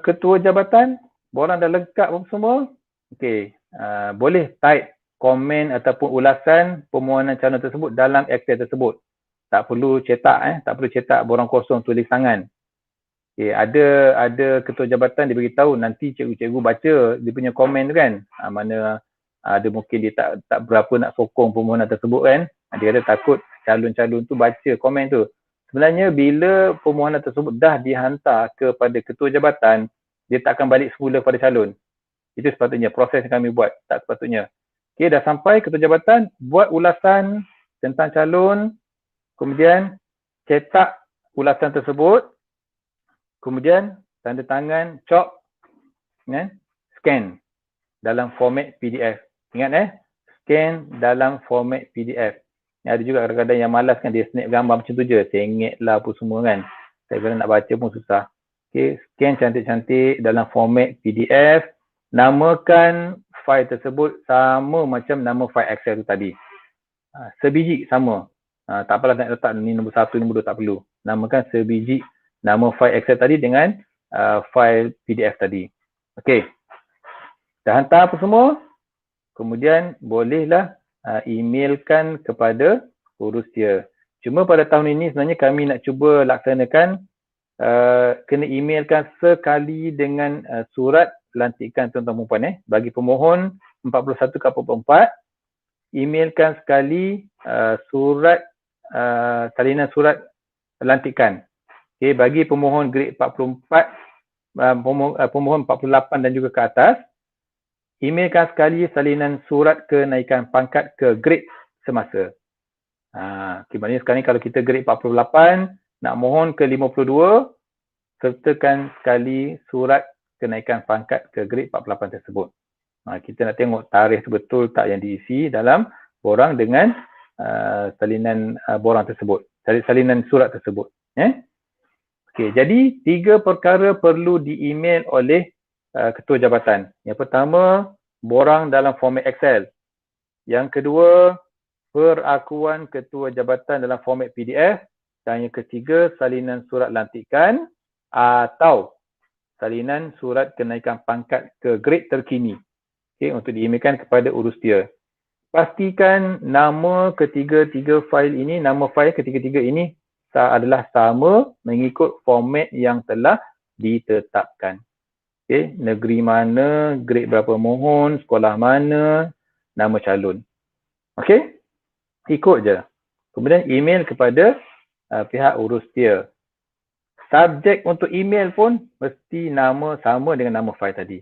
S3: Ketua jabatan, borang dah lengkap semua. Okay. Boleh type komen ataupun ulasan permohonan calon tersebut dalam Excel tersebut. Tak perlu cetak, tak perlu cetak borang kosong tulis tangan. Okay, ada ketua jabatan dia beritahu nanti cikgu-cikgu baca dia punya komen tu kan. Mana ada mungkin dia tak berapa nak sokong permohonan tersebut kan. Dia kata takut calon-calon tu baca komen tu. Sebenarnya bila permohonan tersebut dah dihantar kepada ketua jabatan, dia tak akan balik semula pada calon. Itu sepatutnya proses yang kami buat, tak sepatutnya. Okay, dah sampai ketua jabatan, buat ulasan tentang calon, kemudian cetak ulasan tersebut, kemudian tanda tangan, cop, scan dalam format PDF. Ingat scan dalam format PDF. Ada juga kadang-kadang yang malas kan, dia snap gambar macam tu je, sengit lah apa semua kan. Saya kena nak baca pun susah. Okay, scan cantik-cantik dalam format PDF. Namakan file tersebut sama macam nama file Excel tu tadi. Sebiji sama. Tak apalah nak letak ni nombor 1, nombor 2, tak perlu. Namakan sebiji nama file Excel tadi dengan file PDF tadi. Okey. Dah hantar apa semua? Kemudian bolehlah emailkan kepada urus dia. Cuma pada tahun ini sebenarnya kami nak cuba laksanakan kena emailkan sekali dengan surat lantikan tuan-tuan perempuan bagi pemohon 41 ke 44, emailkan sekali surat salinan surat lantikan. Okay, bagi pemohon grade 44, pemohon 48 dan juga ke atas, emailkan sekali salinan surat kenaikan pangkat ke grade semasa. Okay, maknanya sekarang ni kalau kita grade 48, nak mohon ke 52, sertakan sekali surat kenaikan pangkat ke grade 48 tersebut. Kita nak tengok tarikh betul tak yang diisi dalam borang dengan salinan borang tersebut, salinan surat tersebut. Okey, jadi 3 perkara perlu di-email oleh ketua jabatan. Yang pertama, borang dalam format Excel. Yang kedua, perakuan ketua jabatan dalam format PDF. Dan yang ketiga, salinan surat lantikan atau salinan surat kenaikan pangkat ke grade terkini. Okay, untuk di-emailkan kepada urus dia. Pastikan nama ketiga-tiga file ini, nama file ketiga-tiga ini adalah sama mengikut format yang telah ditetapkan. Okay, negeri mana, grade berapa mohon, sekolah mana, nama calon. Okay, ikut je. Kemudian email kepada pihak urus dia. Subjek untuk email pun mesti nama sama dengan nama file tadi.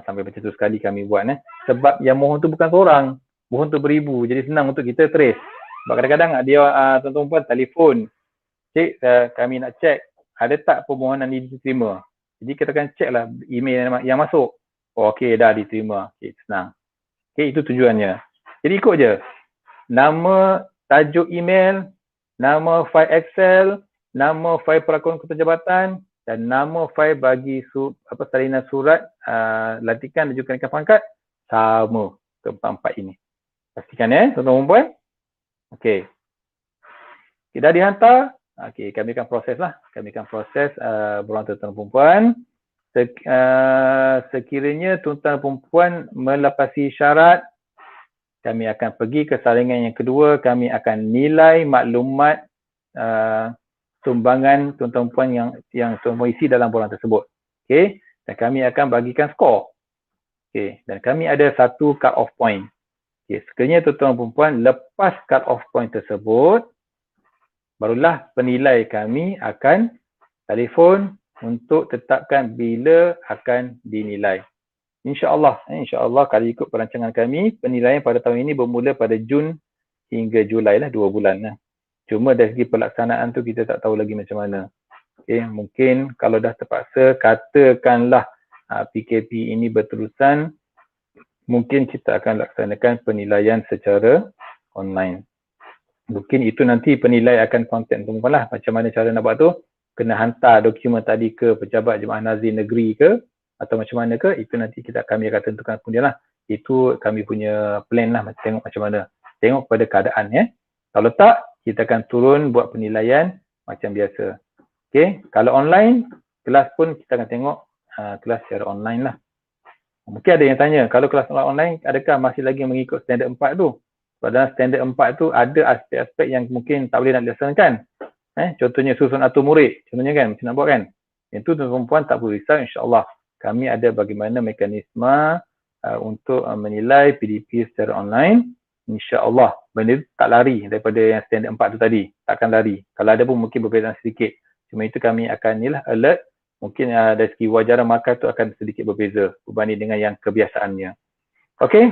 S3: Sampai macam tu sekali kami buat. Sebab yang mohon tu bukan seorang, mohon tu beribu. Jadi senang untuk kita trace. Sebab kadang-kadang dia tuan-tuan telefon. Cik, kami nak cek ada tak permohonan ini diterima. Jadi kita akan cek lah email yang masuk. Oh, okey, dah diterima. Okey, senang. Okey, itu tujuannya. Jadi ikut je. Nama, tajuk email, nama fail Excel, nama fail perakuan ketua jabatan dan nama fail bagi salinan surat lantikan dan juga kenaikan pangkat sama keempat-empat ini. Pastikan tuan-tuan perempuan. Okey. Dah dihantar. Okey, kami akan proses lah. Kami akan proses berulang tuan-tuan perempuan. Sekiranya tuan-tuan perempuan melepasi syarat, kami akan pergi ke saringan yang kedua. Kami akan nilai maklumat sumbangan tuan-tuan perempuan yang tuan-tuan isi dalam borang tersebut. Okey, dan kami akan bagikan skor. Okey, dan kami ada satu cut off point. Okey, sekiranya tuan-tuan perempuan lepas cut off point tersebut, barulah penilai kami akan telefon untuk tetapkan bila akan dinilai. InsyaAllah, kalau ikut perancangan kami, penilaian pada tahun ini bermula pada Jun hingga Julai lah, 2 bulan lah. Cuma dari segi pelaksanaan tu kita tak tahu lagi macam mana. Okay, mungkin kalau dah terpaksa, katakanlah PKP ini berterusan, mungkin kita akan laksanakan penilaian secara online. Mungkin itu nanti penilai akan kontak tuan-tuan lah, macam mana cara nak buat tu. Kena hantar dokumen tadi ke pejabat jemaah nazir negeri ke, atau macam mana ke, itu nanti kami akan tentukan kemudian lah. Itu kami punya plan lah, tengok macam mana. Tengok pada keadaan Kalau tak, kita akan turun buat penilaian macam biasa. Okay, kalau online, kelas pun kita akan tengok kelas secara online lah. Mungkin ada yang tanya, kalau kelas online, adakah masih lagi mengikut standard 4 tu? Padahal standard 4 tu ada aspek-aspek yang mungkin tak boleh nak dilaksanakan. Contohnya susun atur murid, contohnya kan, macam nak buat kan. Itu tuan-tuan perempuan tak perlu risau, insyaAllah. Kami ada bagaimana mekanisme untuk menilai PDP secara online. InsyaAllah, benda itu tak lari daripada yang standard 4 tu tadi. Takkan lari. Kalau ada pun mungkin berbezaan sedikit. Cuma itu kami akan alert. Mungkin dari segi wajaran markah tu akan sedikit berbeza berbanding dengan yang kebiasaannya. Okey.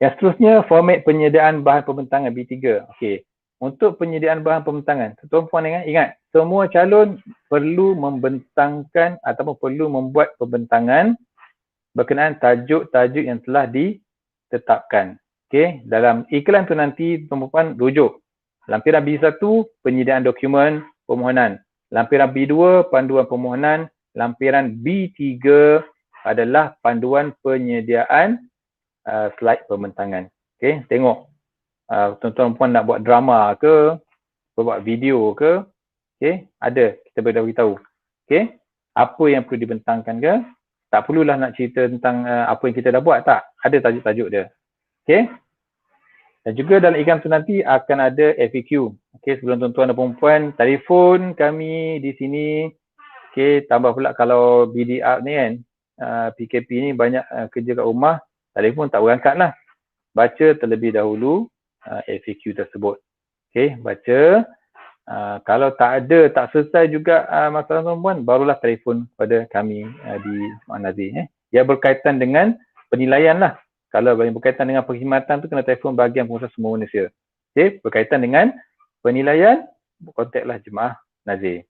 S3: Yang seterusnya, format penyediaan bahan pembentangan B3. Okey. Untuk penyediaan bahan pembentangan, tuan-tuan ingat, semua calon perlu membentangkan ataupun perlu membuat pembentangan berkenaan tajuk-tajuk yang telah ditetapkan. Okey, dalam iklan tu nanti tuan-tuan rujuk. Lampiran B1, penyediaan dokumen permohonan. Lampiran B2, panduan permohonan. Lampiran B3 adalah panduan penyediaan slide pembentangan. Okey, tengok. Tuan-tuan puan nak buat drama ke, buat video ke, okay, ada, kita beritahu. Okay, apa yang perlu dibentangkan ke, tak perlulah nak cerita tentang apa yang kita dah buat, tak, ada tajuk-tajuk dia. Okay, dan juga dalam iklan tu nanti akan ada FAQ. Okay, sebelum tuan-tuan dan perempuan, telefon kami di sini. Okay, tambah pula kalau BDR ni kan, PKP ni banyak kerja kat rumah, telefon tak berangkat lah. Baca terlebih dahulu FAQ tersebut. Okay, baca. Kalau tak selesai juga masalah tuan-tuan, barulah telefon pada kami di Jemaah Nazir. Ia berkaitan dengan penilaian lah. Kalau berkaitan dengan perkhidmatan tu kena telefon bahagian pengurusan semua Malaysia. Okay, berkaitan dengan penilaian, kontaklah Jemaah Nazir.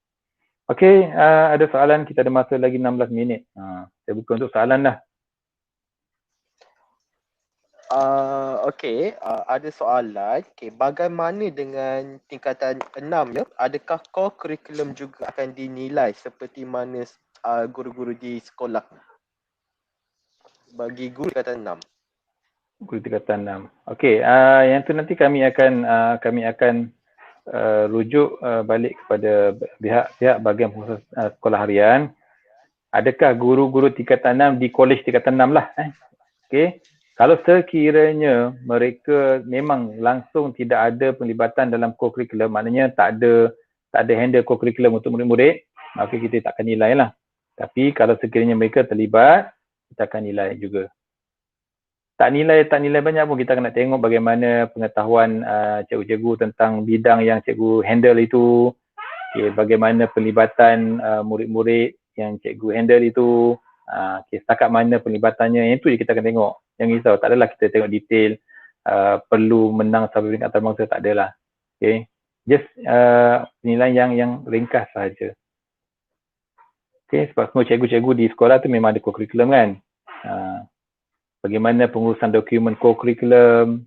S3: Okay, ada soalan, kita ada masa lagi 16 minit. Saya buka untuk soalan lah.
S1: Okey, ada soalan. Okey, bagaimana dengan tingkatan 6 ya? Adakah core curriculum juga akan dinilai seperti mana guru-guru di sekolah? Bagi guru tingkatan 6.
S3: Guru tingkatan 6. Okey, yang tu nanti kami akan rujuk balik kepada pihak bahagian pengurusan sekolah harian. Adakah guru-guru tingkatan 6 di kolej tingkatan 6 lah. Okey. Kalau sekiranya mereka memang langsung tidak ada penglibatan dalam co-curriculum, maknanya tak ada handle co-curriculum untuk murid-murid, maka kita tak akan nilai lah. Tapi kalau sekiranya mereka terlibat, kita akan nilai juga. Tak nilai banyak pun kita akan nak tengok bagaimana pengetahuan cikgu-cikgu tentang bidang yang cikgu handle itu, okay, bagaimana pelibatan murid-murid yang cikgu handle itu, okay, setakat mana penlibatannya, yang itu je kita akan tengok. Jangan risau, tak adalah kita tengok detail perlu menang sampai peringkat antarabangsa, tak adalah. Okay, just penilaian yang ringkas sahaja. Okay, sebab semua cikgu-cikgu di sekolah tu memang ada co-curriculum kan. bagaimana pengurusan dokumen co-curriculum,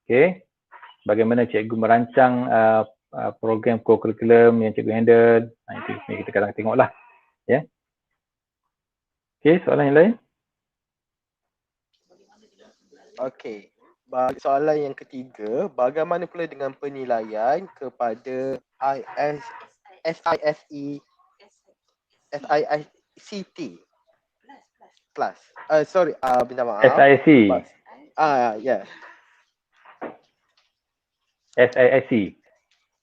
S3: okey, bagaimana cikgu merancang program co-curriculum yang cikgu handle. Itu kita kadang tengoklah, ya. Okey, soalan yang lain?
S1: Okey. Soalan yang ketiga, bagaimana pula dengan penilaian kepada SISCT plus? Sorry, minta maaf.
S3: SIC.
S1: Yeah.
S3: SIIC.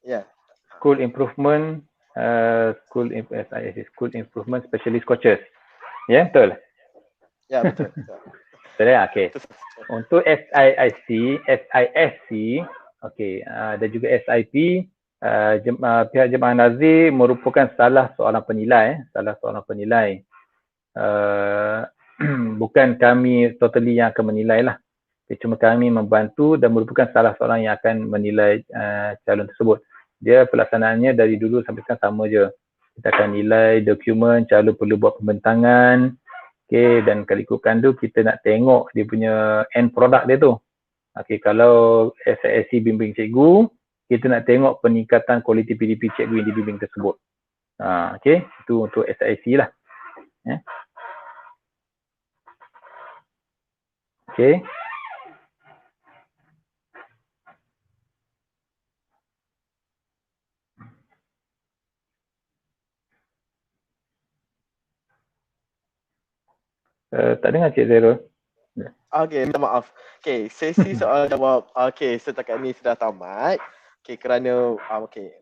S1: Yeah.
S3: School Improvement SIIC, School Improvement Specialist Coaches. Ya, betul?
S1: Ya, betul.
S3: Betul ya? Okey. Untuk SISC, okey, dan juga SIP, pihak Jemaah Nazir merupakan salah seorang penilai. Bukan kami totally yang akan menilai lah. Cuma kami membantu dan merupakan salah seorang yang akan menilai calon tersebut. Dia pelaksanaannya dari dulu sampai sekarang sama je. Kita akan nilai dokumen, calon perlu buat pembentangan, okey, dan kalau ikutkan tu kita nak tengok dia punya end product dia tu. Okey, kalau SISC bimbing cikgu, kita nak tengok peningkatan kualiti PDP cikgu yang dibimbing tersebut. Okey, itu untuk SISC lah. Ya. Okey. Tak dengar Cik Zerul.
S1: Okey, minta maaf. Okey, sesi soal jawab setakat ini sudah tamat. Okey, kerana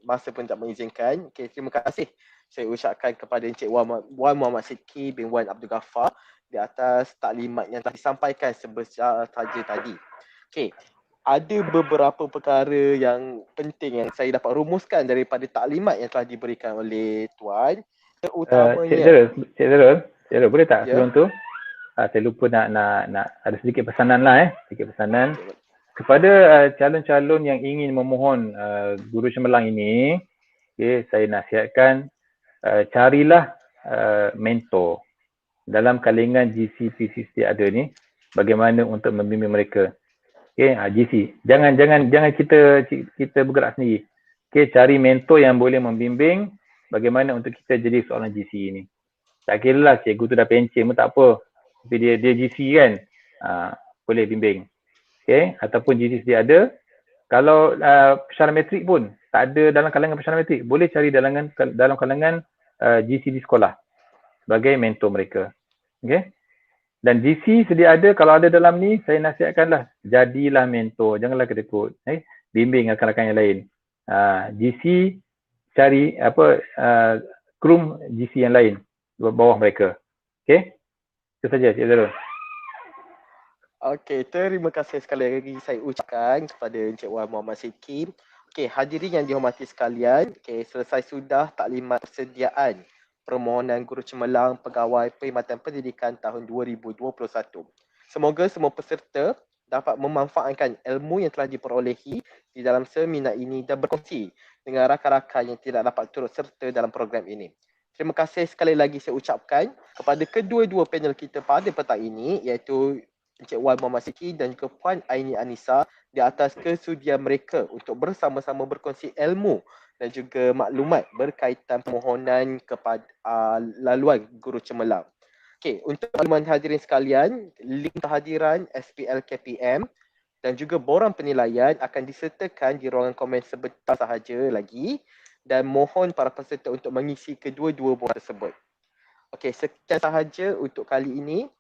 S1: masa pun tak mengizinkan. Okey, terima kasih saya ucapkan kepada Encik Wan Muhammad Sidki bin Wan Abdul Ghaffar di atas taklimat yang telah disampaikan sebesar saja tadi. Okey, ada beberapa perkara yang penting yang saya dapat rumuskan daripada taklimat yang telah diberikan oleh Tuan. Terutamanya
S3: Cik Zerul, boleh tak
S1: Ya.
S3: sebelum tu? Saya lupa nak ada sedikit pesanan lah sedikit pesanan kepada calon-calon yang ingin memohon guru cemerlang ini. Okay, saya nasihatkan carilah mentor dalam kalangan GC PCC ada ni, bagaimana untuk membimbing mereka. Okay, GC jangan kita bergerak sendiri. Okay, cari mentor yang boleh membimbing bagaimana untuk kita jadi seorang GC ini. Tak kira lah cikgu tu dah pencen pun tak apa, tapi dia GC kan, boleh bimbing. Okay, ataupun GC dia ada. Kalau pesara metrik pun tak ada dalam kalangan pesara metrik, boleh cari dalam kalangan GC di sekolah sebagai mentor mereka. Okay, dan GC sedia ada. Kalau ada dalam ni, saya nasihatkanlah jadilah mentor, janganlah kedekut, bimbing rakan-rakan yang lain. GC cari krum GC yang lain bawah mereka. Okay, itu saja Cik Zerul.
S1: Okey, terima kasih sekali lagi saya ucapkan kepada Encik Wan Muhammad Sidki. Okey, hadirin yang dihormati sekalian, selesai sudah taklimat persediaan permohonan guru cemerlang pegawai perkhidmatan pendidikan tahun 2021. Semoga semua peserta dapat memanfaatkan ilmu yang telah diperolehi di dalam seminar ini dan berkongsi dengan rakan-rakan yang tidak dapat turut serta dalam program ini. Terima kasih sekali lagi saya ucapkan kepada kedua-dua panel kita pada petang ini, iaitu Encik Wan Muhammad Sidki dan juga Puan Aini Anissa di atas kesudian mereka untuk bersama-sama berkongsi ilmu dan juga maklumat berkaitan permohonan kepada laluan guru cemerlang. Okey, untuk makluman hadirin sekalian, link kehadiran SPL KPM dan juga borang penilaian akan disertakan di ruangan komen sebentar sahaja lagi dan mohon para peserta untuk mengisi kedua-dua borang tersebut. Okey, sekian sahaja untuk kali ini.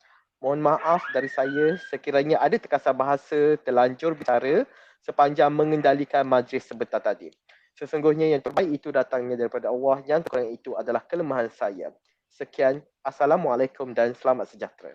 S1: Mohon maaf dari saya sekiranya ada terkasar bahasa terlanjur bicara sepanjang mengendalikan majlis sebentar tadi. Sesungguhnya yang terbaik itu datangnya daripada Allah, yang terkurang itu adalah kelemahan saya. Sekian, Assalamualaikum dan selamat sejahtera.